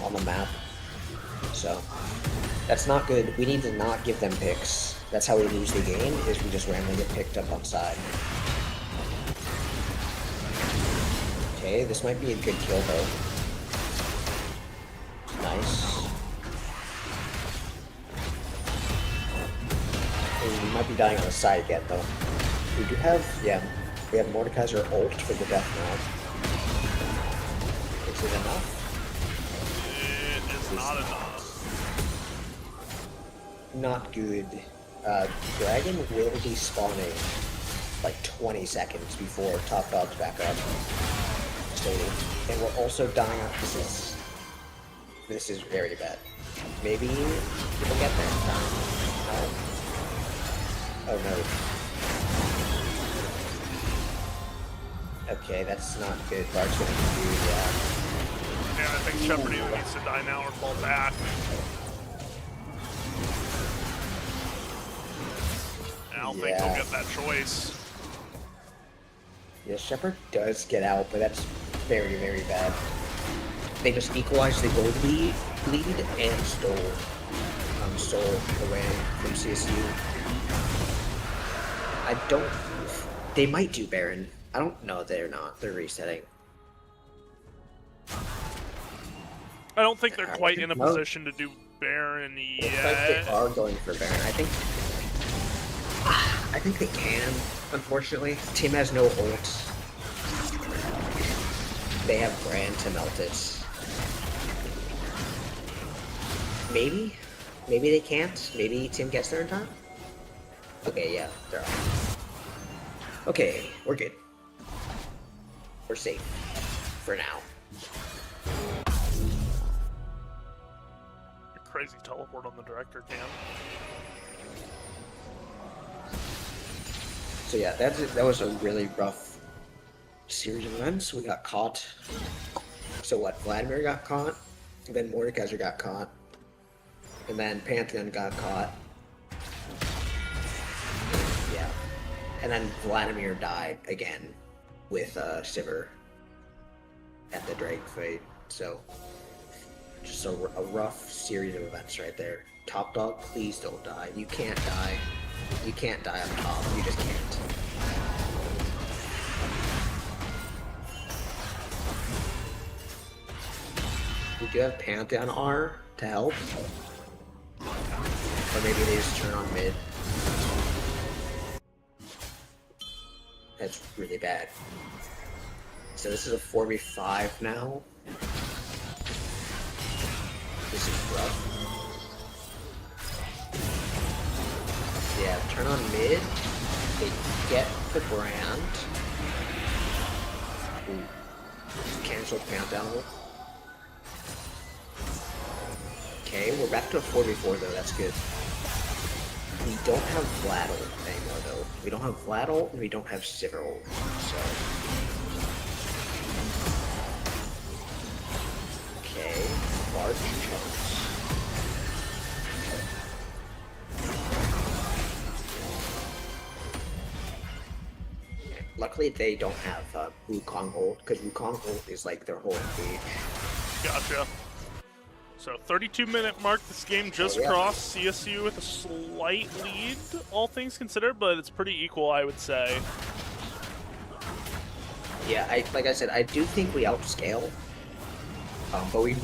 on the map. So, that's not good. We need to not give them picks. That's how we lose the game, is we just randomly get picked up on side. Okay, this might be a good kill though. Nice. We might be dying on the side again, though. We do have, yeah, we have Mordekaiser ult for the death now. Is it enough? It is not enough. Not good. Dragon will be spawning like 20 seconds before top dog's back up. So, and we're also dying on. This is very bad. Maybe we'll get there in time. No. Oh no. Okay, that's not good. Bard's gonna do, yeah. Yeah, I think Jeopardy needs to die now or fall back. don't think he'll get that choice. Yeah, Shepard does get out, but that's very, very bad. They just equalized the gold lead and stole away from CSU. They might do Baron. I don't know, they're not. They're resetting. I don't think they're quite in a position to do Baron Looks like they yet. are going for Baron. I think they can, unfortunately. Team has no ult. They have Brand to melt it. Maybe? Maybe they can't? Maybe Team gets there in time? Okay, yeah, they're off. Okay, we're good. We're safe. For now. Crazy teleport on the director cam. So yeah, that was a really rough series of events. We got caught. So what? Vladimir got caught, and then Mordekaiser got caught, and then Pantheon got caught. Yeah, and then Vladimir died again with Sivir at the Drake fight. So just a rough series of events right there. Top dog, please don't die. You can't die. You can't die on top. You just can't. We do have Pantheon R to help. Or maybe they just turn on mid. That's really bad. So this is a 4v5 now. This is rough. Yeah, turn on mid. They get the brand. Ooh. Cancel Pantheon. Okay, we're back to a 4v4 though, that's good. We don't have Vlad ult anymore though. We don't have Vlad ult and we don't have Sivir ult. So. Okay, large chunks. Luckily they don't have Wukong ult, because Wukong ult is like their whole engage. Gotcha. So 32-minute mark, this game just crossed. CSU with a slight lead, all things considered, but it's pretty equal, I would say. Yeah, like I said, I do think we outscale, but we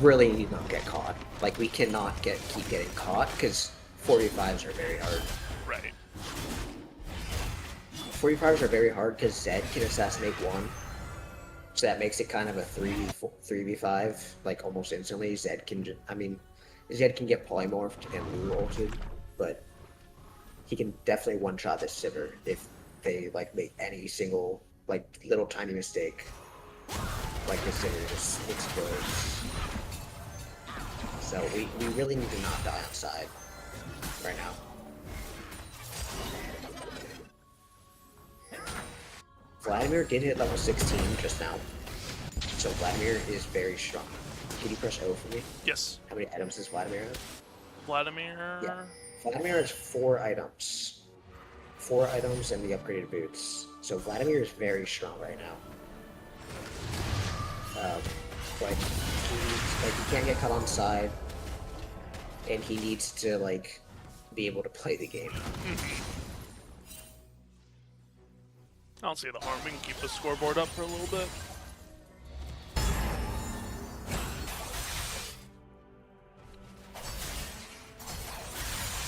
really need not get caught. Like, we cannot keep getting caught, because 45s are very hard. Right. 45s are very hard because Zed can assassinate one. So that makes it kind of a 3v5, like almost instantly. Zed can get polymorphed and Lulu ulted, but he can definitely one-shot this Sivir if they like make any single like little tiny mistake. Like this Sivir just explodes. So we really need to not die on side right now. Vladimir did hit level 16 just now, so Vladimir is very strong. Can you press O for me? Yes. How many items does Vladimir have? Vladimir? Yeah. Vladimir has 4 items. 4 items and the upgraded boots. So Vladimir is very strong right now. He can't get caught on side, and he needs to like be able to play the game. I don't see the harm. We can keep the scoreboard up for a little bit.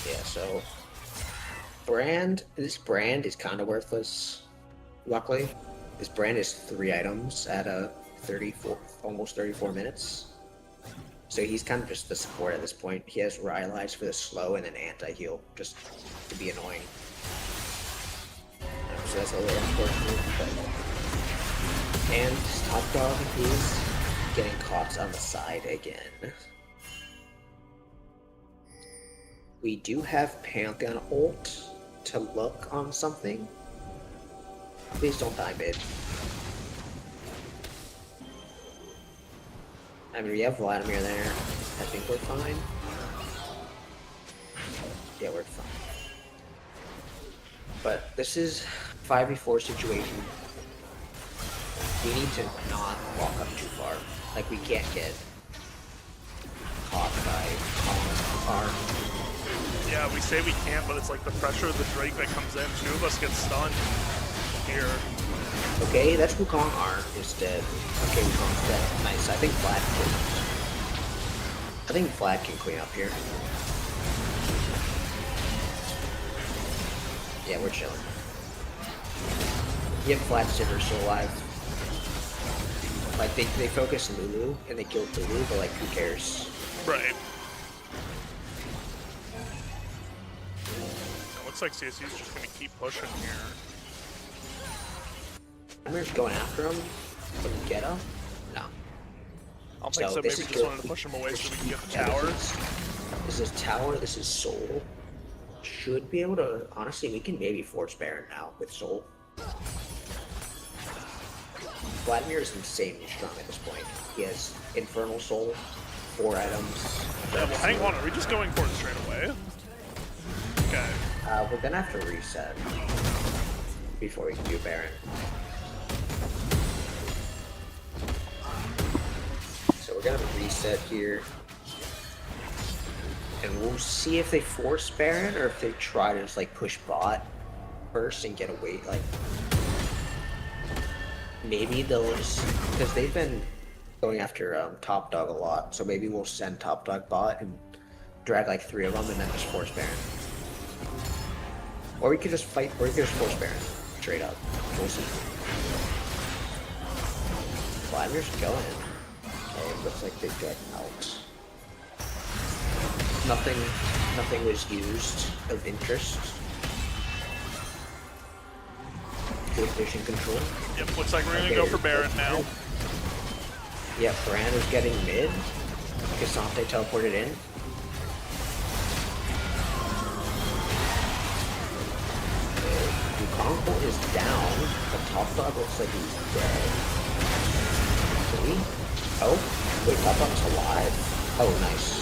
Yeah, so this brand is kind of worthless. Luckily, this brand is 3 items at a 34, almost 34 minutes. So he's kind of just the support at this point. He has Rylai's for the slow and an anti-heal, just to be annoying. So that's a little unfortunate, but... And top dog is getting caught on the side again. We do have Pantheon ult to look on something. Please don't die mid. I mean, we have Vladimir there. I think we're fine. Yeah, we're fine. But this is 5v4 situation. We need to not walk up too far. Like, we can't get caught by arm. Yeah, we say we can't, but it's like the pressure of the Drake that comes in. Two of us get stunned here. Okay, that's Wukong arm is dead. Okay, Wukong's dead. Nice. I think Vlad can clean up here. Yeah, we're chilling. Yep, Vlad Sivir still alive. Like, they focus Lulu, and they killed Lulu, but like, who cares? Right. It looks like CSU is just going to keep pushing here. I'm just going after him. But get him? No. I don't think so. Maybe just wanted to push him away so we can get the towers. This is tower, this is Soul. Should be able to, honestly, we can maybe force Baron now with Soul. Vladimir is insanely strong at this point. He has Infernal Soul, 4 items. Yeah, well, hang on. Are we just going for it straight away? Okay. We're gonna have to reset before we can do Baron. So we're gonna reset here. And we'll see if they force Baron or if they try to just like push bot first and get away. Like, maybe they'll just, because they've been going after Top Dog a lot, so maybe we'll send Top Dog bot and drag like 3 of them and then just force Baron. Or we could just fight, or we could just force Baron straight up. We'll see. Vladimir's going. Okay, it looks like they got out. Nothing was used of interest. Good vision control. Yep, looks like we're gonna go for Baron now. Yep, Brand is getting mid. Cassante teleported in. Wukong is down. The top dog looks like he's dead. See? Oh, wait, top dog's alive. Oh, nice.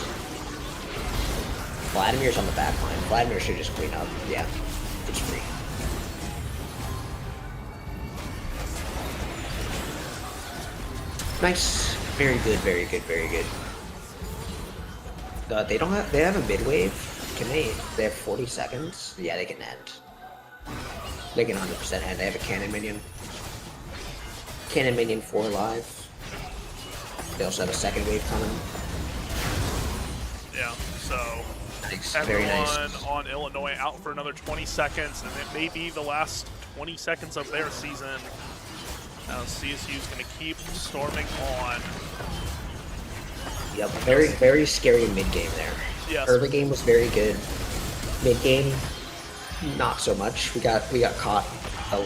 Vladimir's on the back line. Vladimir should just clean up. Yeah, it's free. Nice. Very good, very good, very good. They don't have, they have a mid wave. Can they have 40 seconds? Yeah, they can end. They can 100% end. They have a cannon minion. Cannon minion 4 alive. They also have a second wave coming. Yeah, so nice. Everyone Very nice. on Illinois out for another 20 seconds, and it may be the last 20 seconds of their season. Now CSU is going to keep storming on. Yep, very, very scary mid-game there. Yes. Early game was very good. Mid-game, not so much. We got caught a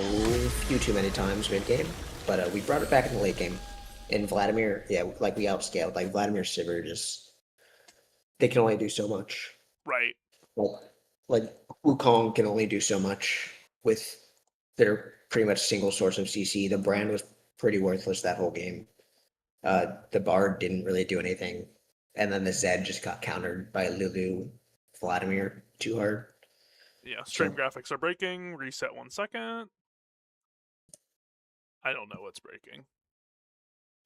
few too many times mid-game, but we brought it back in the late game. And Vladimir, yeah, like we outscaled. Like Vladimir Sivir just, they can only do so much. Right. Like Wukong can only do so much with their pretty much single source of CC. The brand was pretty worthless that whole game. The Bard didn't really do anything. And then the Zed just got countered by Lulu Vladimir too hard. Yeah, stream graphics are breaking. Reset 1 second. I don't know what's breaking.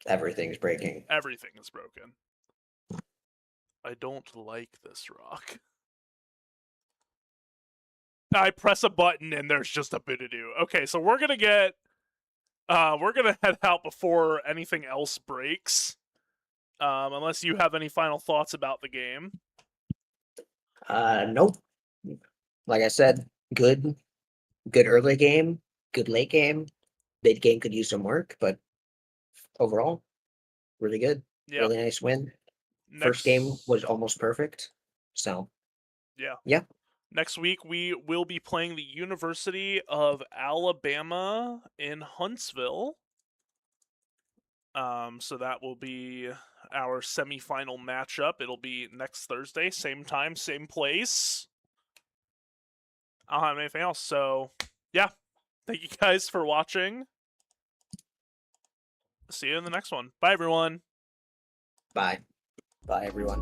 Everything's breaking. Everything is broken. I don't like this rock. I press a button and there's just a bit to do. Okay, so we're gonna head out before anything else breaks. Unless you have any final thoughts about the game. Nope. Like I said, good early game, good late game. Mid game could use some work, but overall, really good. Yeah. Really nice win. First game was almost perfect. So yeah. Next week we will be playing the University of Alabama in Huntsville. So that will be our semifinal matchup. It'll be next Thursday, same time, same place. I don't have anything else, so yeah. Thank you guys for watching. See you in the next one. Bye, everyone. Bye. Bye, everyone.